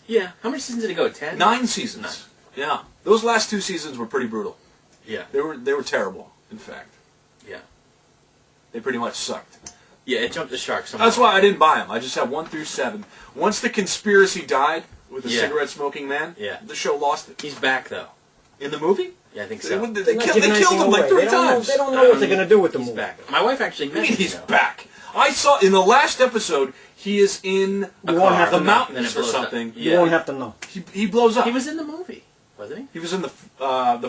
Yeah. How many seasons did it go? 10? 9 seasons. 9. Yeah. Those last 2 seasons were pretty brutal. Yeah. They were terrible, in fact. Yeah. They pretty much sucked. Yeah, it jumped the shark somehow. That's why I didn't buy them. I just have 1 through 7. Once the conspiracy died with the cigarette-smoking man, the show lost it. He's back, though. In the movie? Yeah, I think so. They killed him like 3 times. They don't know what they're going to do with the movie. Back. My wife actually met him. He's back. I saw in the last episode, he is in the mountains or something. You won't have to know. He blows up. He was in the movie, wasn't he? He was in the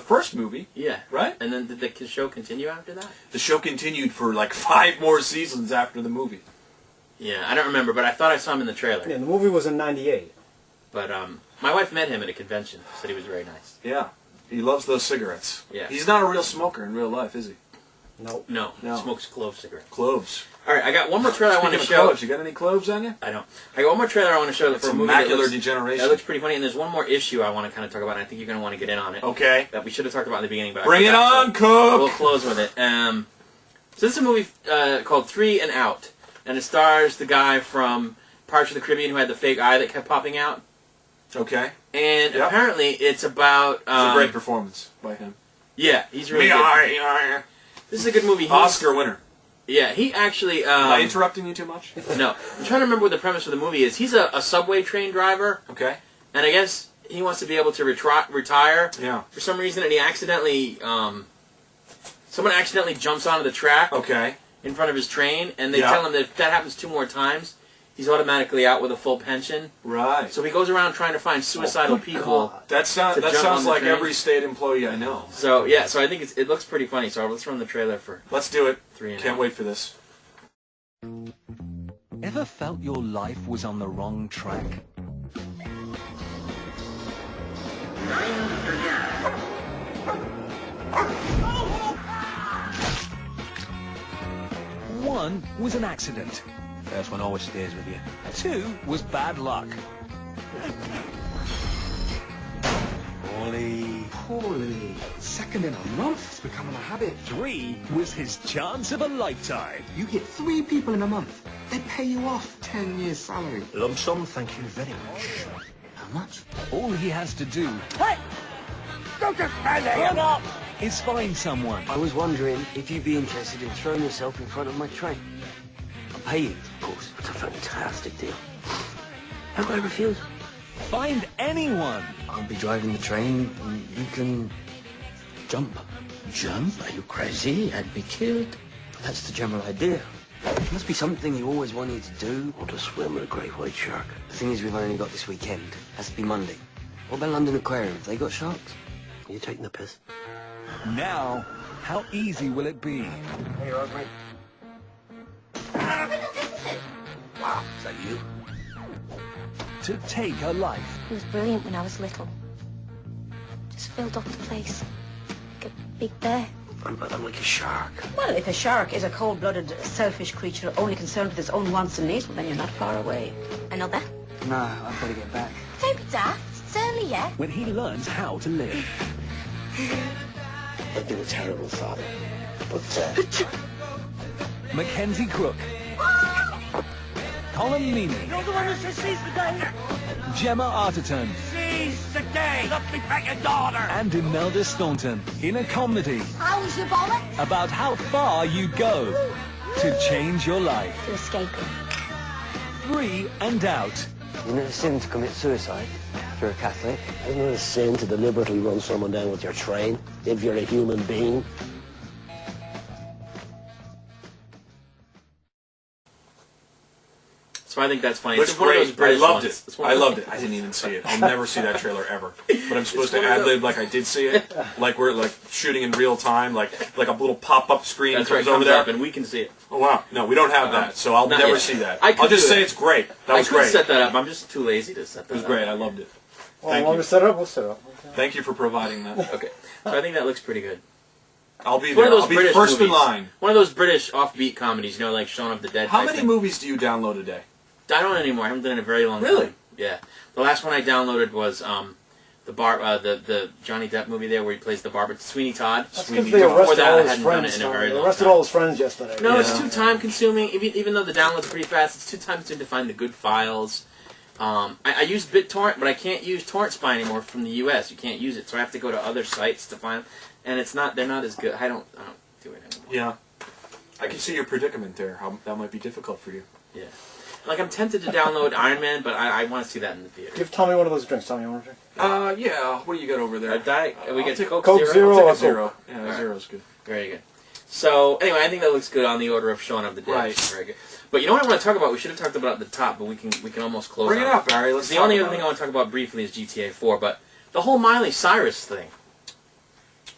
first movie. Yeah. Right? And then did the show continue after that? The show continued for like 5 more seasons after the movie. Yeah, I don't remember, but I thought I saw him in the trailer. Yeah, the movie was in '98. But my wife met him at a convention. Said he was very nice. Yeah. He loves those cigarettes. Yeah. He's not a real smoker in real life, is he? Nope. No. Smokes clove cigarettes. Cloves. All right, I got one more trailer I want to Speaking show. of cloves, you got any cloves on you? I don't. I got one more trailer I want to show for a movie macular degeneration. That looks pretty funny, and there's one more issue I want to kind of talk about, and I think you're going to want to get in on it. Okay. That we should have talked about in the beginning, but Bring it on, Cook! We'll close with it. So this is a movie called 3 and Out, and it stars the guy from Pirates of the Caribbean who had the fake eye that kept popping out. Okay. And apparently it's about... it's a great performance by him. Yeah, he's really good. This is a good movie. Oscar winner. Yeah, he actually... Am I interrupting you too much? No. I'm trying to remember what the premise of the movie is. He's a subway train driver. Okay. And I guess he wants to be able to retire. Yeah. For some reason, and he accidentally... someone accidentally jumps onto the track. Okay. In front of his train, and they tell him that if that happens 2 more times, he's automatically out with a full pension. Right. So he goes around trying to find suicidal people. That sounds like every state employee I know. So yeah, so I think it looks pretty funny. So let's run the trailer for. Let's do it. 3 and Can't Out. wait for this. Ever felt your life was on the wrong track? One was an accident. First one always stays with you. 2 was bad luck. Holy, second in a month. It's becoming a habit. 3 was his chance of a lifetime. You get 3 people in a month. They pay you off 10 years' salary. Lump sum, thank you very much. How much? All he has to do Hey! Don't just stand there! Hang up! is find someone. I was wondering if you'd be interested in throwing yourself in front of my train. I'll pay you, of course. It's a fantastic deal. How could I refuse? Find anyone. I'll be driving the train and you can jump. Jump? Are you crazy? I'd be killed. That's the general idea. It must be something you always wanted to do. Or to swim with a great white shark. The thing is, we've only got this weekend. Has to be Monday. What about London Aquarium? Have they got sharks? Are you taking the piss? Now, how easy will it be? Hey, all right. Wow, is that you? To take a life. It was brilliant when I was little. Just filled up the place. Like a big bear. I'm like a shark. Well, if a shark is a cold-blooded, selfish creature only concerned with its own wants and needs, well, then you're not far away. Another? No, I've got to get back. Don't be daft. It's early yet. When he learns how to live. I've been a terrible father. But, Mackenzie Crook. Colin Meaney. You're the one who says seize the day. Gemma Arterton. Seize the day. Let me back your daughter. And Imelda Staunton in a comedy How was your bollock? about how far you go to change your life. To escape him. 3 and out. Isn't it a sin to commit suicide if you're a Catholic? Isn't it a sin to deliberately run someone down with your train if you're a human being? So I think that's funny. Looks It's one of those great. I British loved ones. it. It's one I of loved those- it. I didn't even see it. I'll never see that trailer ever. But I'm supposed to one of ad-lib like I did see it. Like we're like shooting in real time. Like a little pop-up screen That's comes right, over comes there. up and we can see it. Oh wow. No, we don't have that. So I'll Not never yet. see that. I could I'll just do say it. it's great. That was I could great. set that up. I'm just too lazy to set that up. It was great. I loved it. Well, Thank want you. me to set it up? We'll set it up. Thank you for providing that. Okay. So I think that looks pretty good. I'll be It's one there. of those I'll be British first in movies. line. One of those British offbeat comedies, you know, like Shaun of the Dead. How type many thing. movies do you download a day? I don't anymore. I haven't done it in a very long Really? time. Yeah. The last one I downloaded was the Johnny Depp movie there where he plays the barber, Sweeney Todd. That's Sweeney because they Todd. Before arrested that, all I his hadn't done friends. it in a very They long arrested time. all his friends yesterday. No, Yeah. it's too time consuming. Even though the download's pretty fast, it's too time consuming to find the good files. I use BitTorrent, but I can't use Torrent Spy anymore from the U.S. You can't use it, so I have to go to other sites to find. And they're not as good. I don't do it anymore. Yeah. I can see your predicament there. How that might be difficult for you. Yeah. Like I'm tempted to download Iron Man, but I want to see that in the theater. Give Tommy one of those drinks. Tommy, you want a drink? Yeah. What do you got over there? We get Coke Coke Zero. I'll take or a zero. Coke? Yeah, zero's good. Very good. So anyway, I think that looks good on the order of Shaun of the Dead. Right. Very good. But you know what I want to talk about? We should have talked about it at the top, but we can almost close. Bring on it up, Barry. Let's The talk only about other thing it. I want to talk about briefly is GTA 4, but the whole Miley Cyrus thing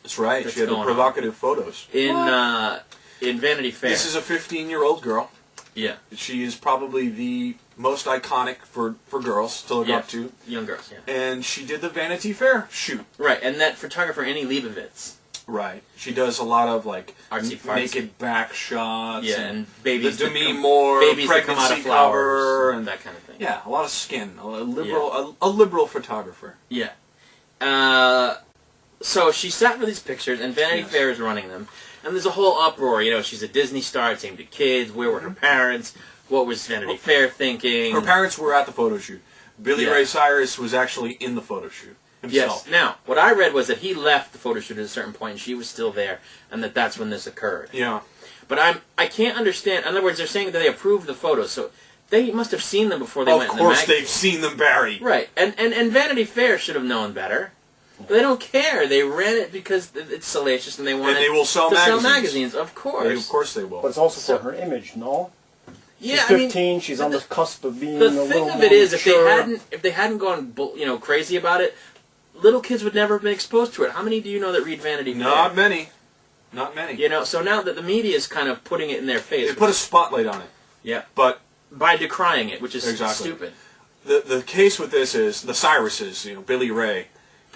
That's right. That's She had the going on. provocative photos. in Vanity Fair. This is a 15-year-old girl. Yeah. She is probably the most iconic for girls to look Yeah. up to. Young girls, yeah. And she did the Vanity Fair shoot. Right, and that photographer, Annie Leibovitz. Right. She does a lot of like Artsy fartsy. naked back shots. Yeah, and babies the that Demi come- Moore babies that come out pregnancy of flowers cover and that kind of thing. Yeah, a lot of skin. A liberal, a liberal photographer. Yeah. So she sat for these pictures, and Vanity Fair is running them. And there's a whole uproar. You know, she's a Disney star. It's aimed at kids. Where were her parents? What was Vanity Fair thinking? Her parents were at the photo shoot. Billy Yeah. Ray Cyrus was actually in the photo shoot himself. Yes. Now, what I read was that he left the photo shoot at a certain point, and she was still there, and that's when this occurred. Yeah. But I can't understand. In other words, they're saying that they approved the photos, so they must have seen them before they went in the Of course magazine. they've seen them, Barry. Right. And Vanity Fair should have known better. But they don't care. They ran it because it's salacious, and they want And they will sell to magazines. sell magazines. Of course. Of course they will. But it's also for her image, no? Yeah, She's I mean, 15. She's on the cusp of being The a little thing of more it is, mature. if they hadn't gone crazy about it, little kids would never have been exposed to it. How many do you know that read Vanity Fair? Not many. Not many. You know, so now that the media is kind of putting it in their face, They put a spotlight on it. yeah, But by decrying it, which is Exactly. stupid. the case with this is the Cyruses, Billy Ray.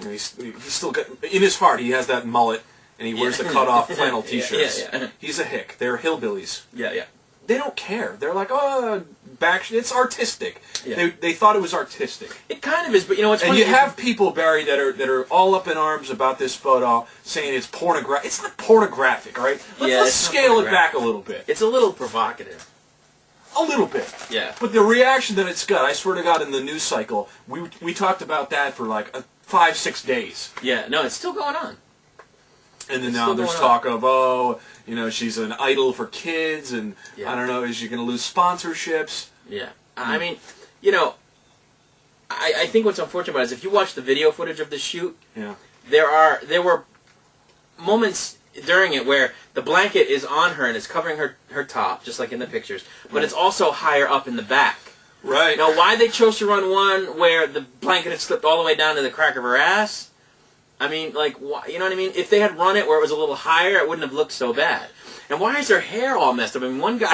He's still got, in his heart he has that mullet and he wears the cut off flannel Yeah, t-shirts. yeah. He's a hick. They're hillbillies. Yeah, yeah. They don't care. They're like, oh, It's artistic. Yeah. They thought it was artistic. It kind of is, but you know what's funny? And you have people, Barry, that are all up in arms about this photo, saying it's pornographic. It's not pornographic, all right? Let's scale it back a little bit. It's a little provocative. A little bit. Yeah. But the reaction that it's got, I swear to God, in the news cycle, we talked about that for like 5-6 days. Yeah, no, it's still going on. And then now there's talk of, she's an idol for kids, and I don't know, is she going to lose sponsorships? Yeah. I mean, I think what's unfortunate about it is if you watch the video footage of the shoot, there were moments during it where the blanket is on her and it's covering her top, just like in the pictures, but it's also higher up in the back. Right. Now, why they chose to run one where the blanket had slipped all the way down to the crack of her ass, I mean, like, you know what I mean? If they had run it where it was a little higher, it wouldn't have looked so bad. And why is her hair all messed up? I mean, one of the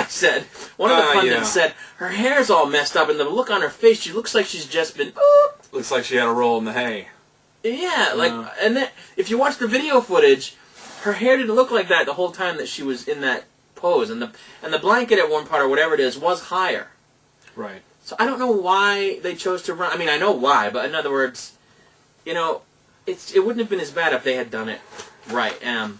pundits said, her hair's all messed up, and the look on her face, she looks like she's just been... Boop. Looks like she had a roll in the hay. Yeah, and then, if you watch the video footage, her hair didn't look like that the whole time that she was in that pose. And the blanket at one part, or whatever it is, was higher. Right. So I don't know why they chose to run... I mean, I know why, but in other words, it wouldn't have been as bad if they had done it right. And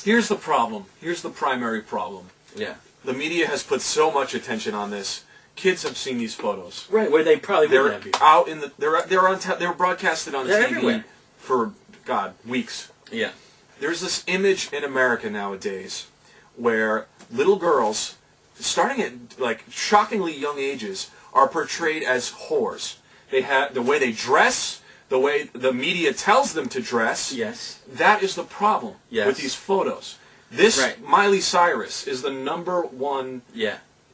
here's the problem. Here's the primary problem. Yeah. The media has put so much attention on this. Kids have seen these photos. Right, where they probably wouldn't have been. Out in the they're broadcasted on TV everywhere. for weeks. Yeah. There's this image in America nowadays where little girls, starting at like shockingly young ages, are portrayed as whores. They have the way they dress, the way the media tells them to dress. Yes. That is the problem with these photos. This Miley Cyrus is the #1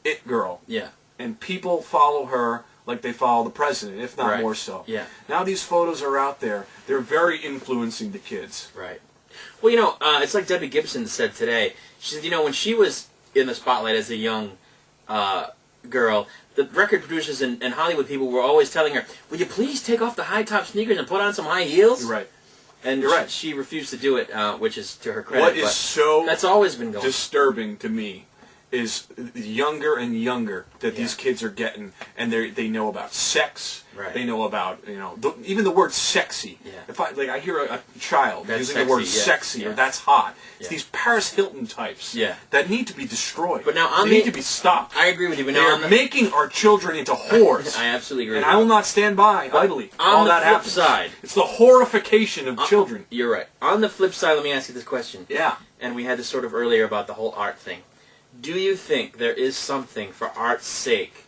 it girl. Yeah. And people follow her like they follow the president, if not more so. Yeah. Now these photos are out there. They're very influencing the kids. Right. Well, it's like Debbie Gibson said today. She said, when she was in the spotlight as a young girl, the record producers and Hollywood people were always telling her, "Will you please take off the high-top sneakers and put on some high heels?" You're right. And she refused to do it, which is to her credit. What is so that's always been going disturbing to me is younger and younger that these kids are getting, and they know about sex. Right. They know about even the word sexy. Yeah. If I hear a child That's using sexy, the word sexy or that's hot, it's Yeah. these Paris Hilton types that need to be destroyed. But now they need to be stopped. I agree with you. But They now are making our children into whores. I absolutely agree. And with I will you. not stand by idly. On All the that flip happens. side, it's the horrification of children. You're right. On the flip side, let me ask you this question. Yeah. And we had this sort of earlier about the whole art thing. Do you think there is something for art's sake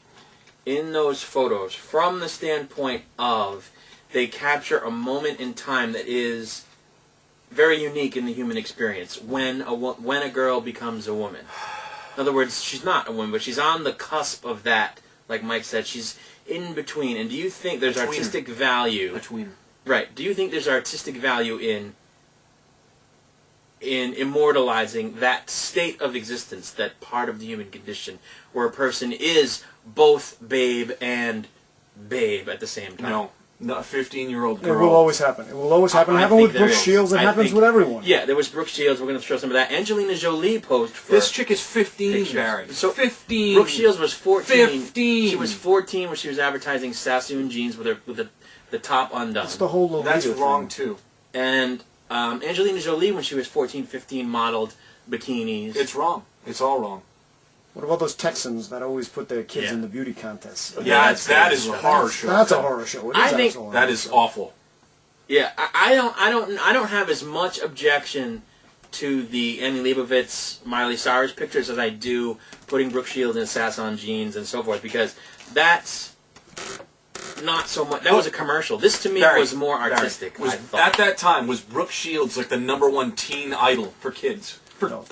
in those photos from the standpoint of they capture a moment in time that is very unique in the human experience when a girl becomes a woman? In other words, she's not a woman, but she's on the cusp of that. Like Mike said, she's in between. And do you think there's artistic value? Between. Right. Do you think there's artistic value in immortalizing that state of existence, that part of the human condition, where a person is both babe and babe at the same time? No. Not a 15-year-old girl. It will always happen. It will always happen. It happened with Brooke Shields. It happens with everyone. Yeah, there was Brooke Shields. We're going to show some of that. Angelina Jolie posed for... This chick is 15, Barry. So 15. Brooke Shields was 14. 15. She was 14 when she was advertising Sassoon jeans with the top undone. That's the whole Lolita That's wrong, thing. too. And Angelina Jolie, when she was 14, 15, modeled bikinis. It's wrong. It's all wrong. What about those Texans that always put their kids in the beauty contests? Yeah, that is a horror show. That's a horror show. It is I think that is awful. Yeah, I don't have as much objection to the Annie Leibovitz, Miley Cyrus pictures as I do putting Brooke Shields in Sasson jeans and so forth, because that's not so much. That was a commercial. This to me was more artistic. I thought. At that time, was Brooke Shields like the #1 teen idol for kids?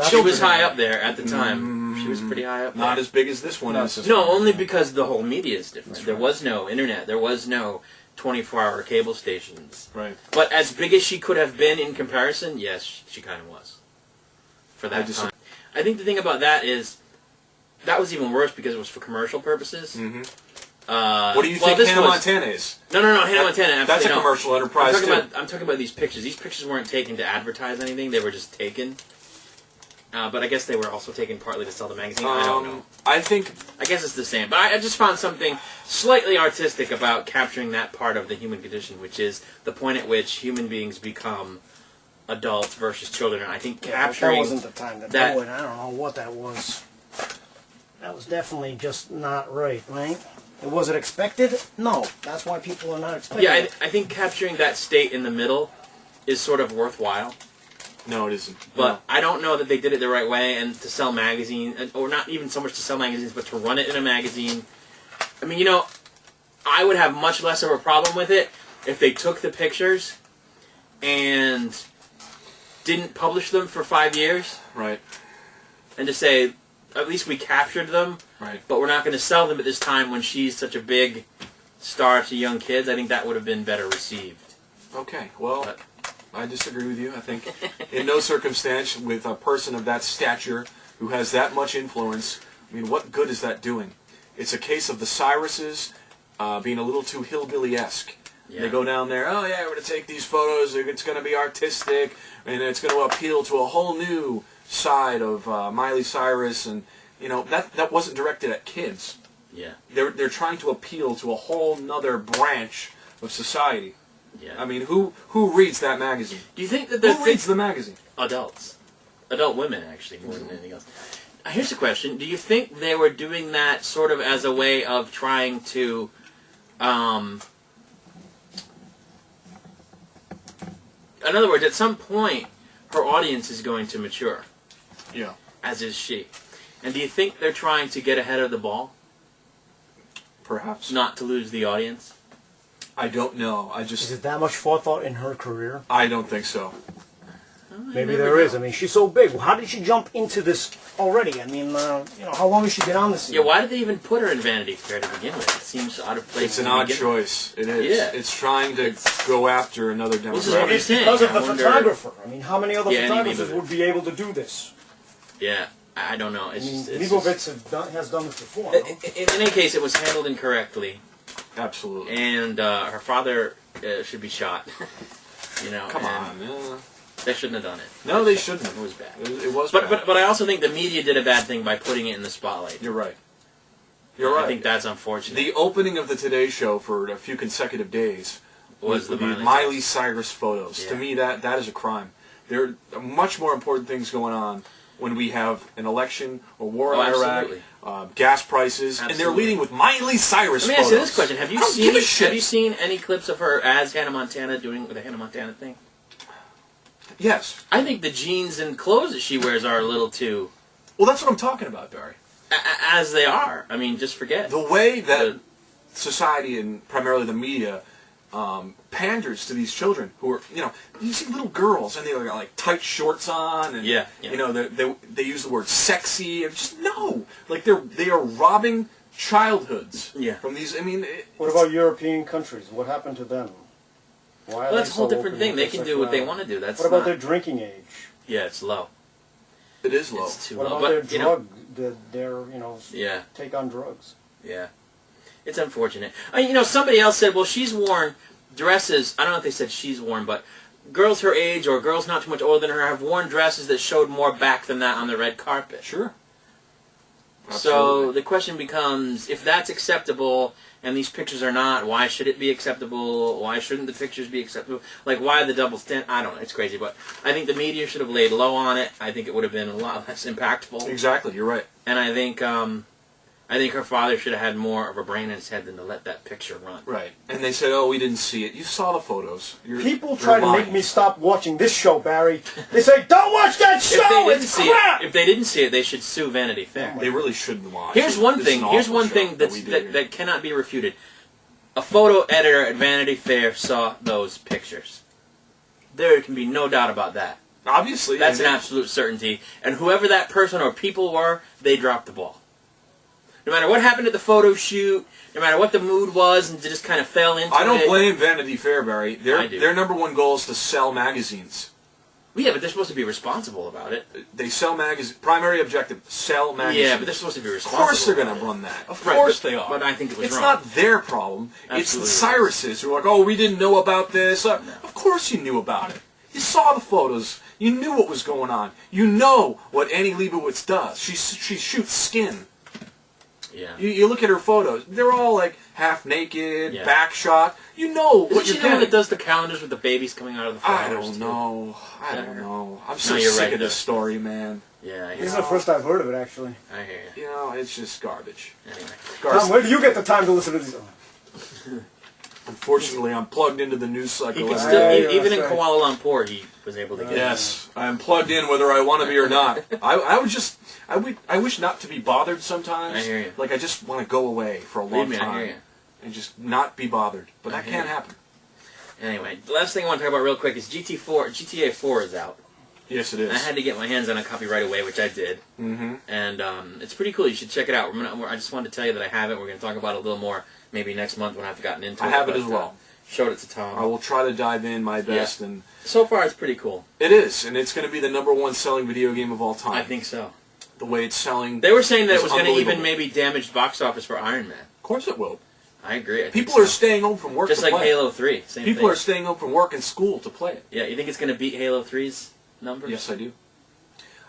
She was high up there at the time. She was pretty high up there. Not as big as this one is. No, only because the whole media is different. There was no internet. There was no 24-hour cable stations. Right. But as big as she could have been in comparison, yes, she kind of was. For that time. I think the thing about that is, that was even worse because it was for commercial purposes. Mm-hmm. What do you think Hannah Montana is? No, Hannah Montana. That's a commercial enterprise, I'm talking about these pictures. These pictures weren't taken to advertise anything. They were just taken. But I guess they were also taken partly to sell the magazine. I don't know. I guess it's the same. But I just found something slightly artistic about capturing that part of the human condition, which is the point at which human beings become adults versus children. And I think capturing that wasn't the time to do it. I don't know what that was. That was definitely just not right, right? Was it expected? No. That's why people are not expecting it. I think capturing that state in the middle is sort of worthwhile. No, it isn't. But I don't know that they did it the right way, and to sell magazines, or not even so much to sell magazines, but to run it in a magazine. I mean, I would have much less of a problem with it if they took the pictures and didn't publish them for 5 years. Right. And to say, at least we captured them, right? But we're not going to sell them at this time when she's such a big star to young kids. I think that would have been better received. Okay, well, I disagree with you. I think in no circumstance with a person of that stature who has that much influence, I mean, what good is that doing? It's a case of the Cyruses being a little too hillbilly-esque. Yeah. They go down there, oh yeah, we're going to take these photos, it's going to be artistic, and it's going to appeal to a whole new side of Miley Cyrus, and that wasn't directed at kids. Yeah. They're trying to appeal to a whole nother branch of society. Yeah. I mean, who reads that magazine? Do you think that who reads the magazine? Adults. Adult women, actually, more than anything else. Here's a question. Do you think they were doing that sort of as a way of trying to... in other words, at some point, her audience is going to mature. Yeah. As is she. And do you think they're trying to get ahead of the ball? Perhaps. Not to lose the audience? I don't know. Is it that much forethought in her career? I don't think so. Maybe there is. I mean, she's so big. How did she jump into this already? I mean, how long has she been on the scene? Yeah, why did they even put her in Vanity Fair to begin with? It seems out of place. It's an odd choice. It is. Yeah. It's trying to go after another demographic. Well, it's because of the photographer. I mean, how many other photographers would be able to do this? Yeah, I don't know. Leibovitz has done this before. In any case, it was handled incorrectly. Absolutely. And her father should be shot. Come on. They shouldn't have done it. No, they shouldn't. It was bad. It was bad. But I also think the media did a bad thing by putting it in the spotlight. You're right. You're right. I think that's unfortunate. The opening of the Today Show for a few consecutive days was the Miley Cyrus photos. Yeah. To me, that is a crime. There are much more important things going on when we have an election or war in Iraq, gas prices, and they're leading with Miley Cyrus Let me ask photos. you this question. Have you seen any clips of her as Hannah Montana doing the Hannah Montana thing? Yes. I think the jeans and clothes that she wears are a little too... Well, that's what I'm talking about, Barry. As they are. I mean, just forget. The way that society and primarily the media panders to these children who are, you see little girls and they got like tight shorts on and, they use the word sexy and just, no. Like they are robbing childhoods from these, What about European countries? What happened to them? Why that's a whole different thing. They can do what they want to do. That's what about their drinking age? Yeah, it's low. It is low. It's too what low. about their take on drugs? Yeah. It's unfortunate. Somebody else said, well, she's worn dresses. I don't know if they said she's worn, but girls her age or girls not too much older than her have worn dresses that showed more back than that on the red carpet. Sure. So the question becomes, if that's acceptable and these pictures are not, why should it be acceptable? Why shouldn't the pictures be acceptable? Like, why the double standard? I don't know. It's crazy. But I think the media should have laid low on it. I think it would have been a lot less impactful. Exactly. You're right. And I think her father should have had more of a brain in his head than to let that picture run. Right. And they said, oh, we didn't see it. You saw the photos. People try to make me stop watching this show, Barry. They say, don't watch that show! It's crap! If they didn't see it, they should sue Vanity Fair. They really shouldn't watch Here's one thing that cannot be refuted. A photo editor at Vanity Fair saw those pictures. There can be no doubt about that. Obviously. That's an absolute certainty. And whoever that person or people were, they dropped the ball. No matter what happened at the photo shoot, no matter what the mood was, and just kind of fell into it. I don't blame Vanity Fair, Barry. I do. Their number one goal is to sell magazines. Yeah, but they're supposed to be responsible about it. They sell magazines. Primary objective, sell magazines. Yeah, but they're supposed to be responsible. Of course they're going to run that. Of course they are. But I think it was wrong. It's not their problem. Absolutely. It's the Cyruses who are like, oh, we didn't know about this. Of course you knew about it. You saw the photos. You knew what was going on. You know what Annie Leibovitz does. She shoots skin. Yeah. You look at her photos. They're all like half naked, back shot. You know what Doesn't you're she know getting. that does the calendars with the babies coming out of the I flowers? don't know. I don't know. I'm so you're sick right, of this though. story, man. Yeah, I This is the first I've heard of it, actually. I hear you. You know, it's just garbage. Anyway. Tom, where do you get the time to listen to these? Unfortunately, I'm plugged into the news cycle. He can still, even in Kuala Lumpur, he was able to get. Yes, I'm plugged in whether I want to be or not. I wish not to be bothered sometimes. I hear you. Like I just want to go away for a long Believe me, I time hear you. and just not be bothered. But I that hear can't you. happen. Anyway, the last thing I want to talk about real quick is GTA 4 is out. Yes, it is. I had to get my hands on a copy right away, which I did. Mm-hmm. And it's pretty cool. You should check it out. I just wanted to tell you that I have it. We're going to talk about it a little more maybe next month when I've gotten into it. I have it but, as well. Showed it to Tom. I will try to dive in my best, and so far it's pretty cool. it is, and it's going to be the #1 selling video game of all time. I think so. The way it's selling, They were saying that is it was going to even unbelievable. maybe damage box office for Iron Man. Of course, it will. I agree. I think People so. are staying home from work just to like play it. Halo 3. Same People thing. are staying home from work and school to play it. Yeah, you think it's going to beat Halo 3's numbers? Yes, I do.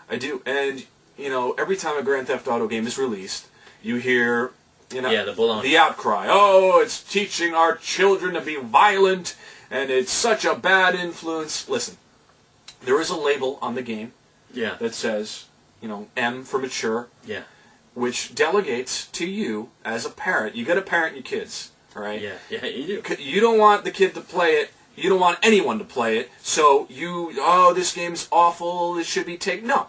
I do, and you know, every time a Grand Theft Auto game is released, you hear, you know, the baloney. the outcry. Oh, it's teaching our children to be violent, and it's such a bad influence. Listen, there is a label on the game that says, you know, M for mature, which delegates to you as a parent. You got to parent your kids, all right? Yeah, you do. You don't want the kid to play it. You don't want anyone to play it. So this game's awful. It should be taken. No.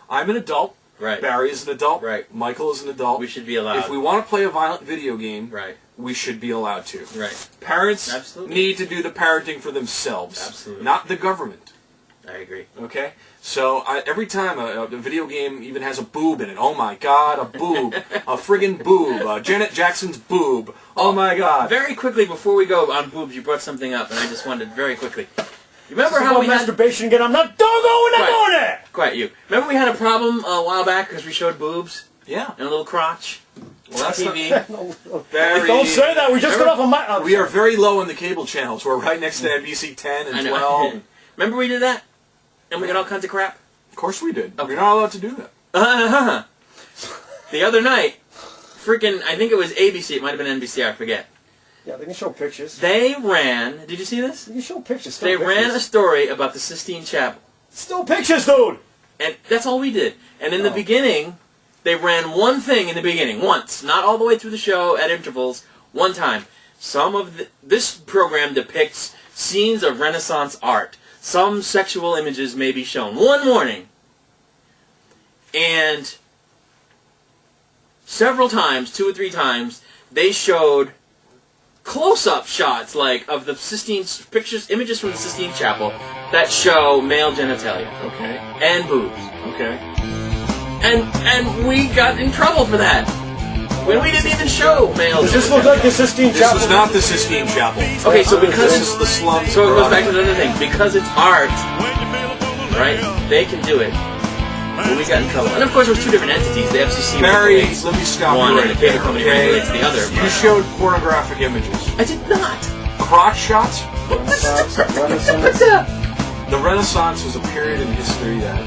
I'm an adult. Right. Barry is an adult. Right. Michael is an adult. We should be allowed. If we want to play a violent video game, we should be allowed to. Right. Parents need to do the parenting for themselves. Absolutely. Not the government. I agree. Okay? So every time a video game even has a boob in it, oh my god, a boob. A friggin' boob. Janet Jackson's boob. Oh my god. Very quickly, before we go on boobs, you brought something up, and I just wanted very quickly. You remember This is how about we masturbation again? I'm not going there! Quiet you. Remember we had a problem a while back because we showed boobs? Yeah. And a little crotch? Well, that's on TV? Don't say that. We just got off a mic. We are very low on the cable channels. We're right next to NBC 10 and I know. 12. Remember we did that? And we got all kinds of crap? Of course we did. You're not allowed to do that. The other night, freaking, I think it was ABC, it might have been NBC, I forget. Yeah, they can show pictures. They ran, did you see this? They can show pictures. They ran a story about the Sistine Chapel. Still pictures, dude! And that's all we did. And in the beginning, they ran one thing in the beginning, once. Not all the way through the show, at intervals, one time. This program depicts scenes of Renaissance art. Some sexual images may be shown. One morning. And several times, 2 or 3 times, they showed close-up shots, like, of the Sistine images from the Sistine Chapel that show male genitalia. Okay. And boobs. Okay. And we got in trouble for that. When we didn't even show male. Does this look like the Sistine Chapel? This is not the Sistine Chapel. Okay, so because this is the slums. So it goes back to another thing. Because it's art, right? They can do it. But we got in trouble. And of course, there's 2 different entities. The FCC Barry, regulates let me stop one, you and right the cable there, company okay? regulates the other. You showed pornographic images. I did not. Crotch shots? Renaissance. The Renaissance was a period in history that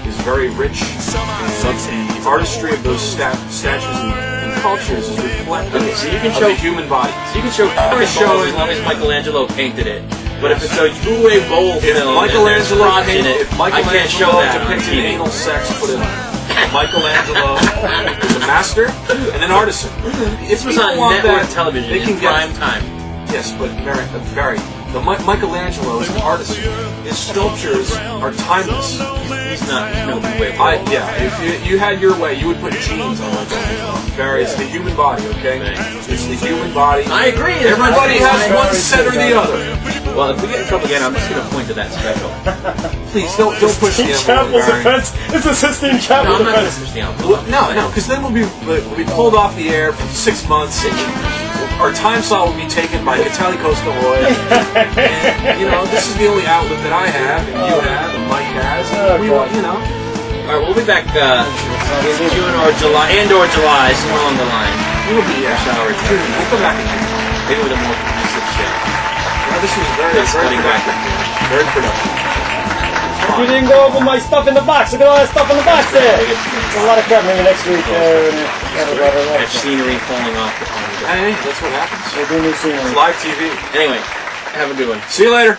is very rich, and the artistry of those statues and cultures is reflective So you can of show the human body. So you can show as long as Michelangelo painted it. But if it's a Uwe Boll film and there's crotch in it, I can't show that on depicted TV. anal sex, put it on. Michelangelo is a master and an artisan. This was on network television in prime time. Yes, but Barry, Michelangelo is an artist. His sculptures are timeless. He's not. No way. If you had your way, you would put jeans on Michelangelo. Barry, it's the human body, okay? It's the human body. I agree. Everybody has one set or the other. Well, if we get in trouble again, I'm just going to point to that special. Please don't push the Sistine envelope, Chapel Barry. defense. It's the Sistine Chapel No, I'm not going to defense. push the envelope. No, because then we'll be pulled off the air for 6 months. Our time slot will be taken by Catali Costa Roy. And, you know, this is the only outlet that I have, and you have, and Mike has. And we want, you know. All right, we'll be back June or July, somewhere along the line. We'll be here. We'll come back again. Maybe with a more progressive show. This was very productive. You didn't go over my stuff in the box. Look at all that stuff in the box there. There's a lot of crap. Maybe next week. Have scenery falling off the pond. Hey, that's what happens. We'll do new scenery. It's live TV. Anyway, have a good one. See you later.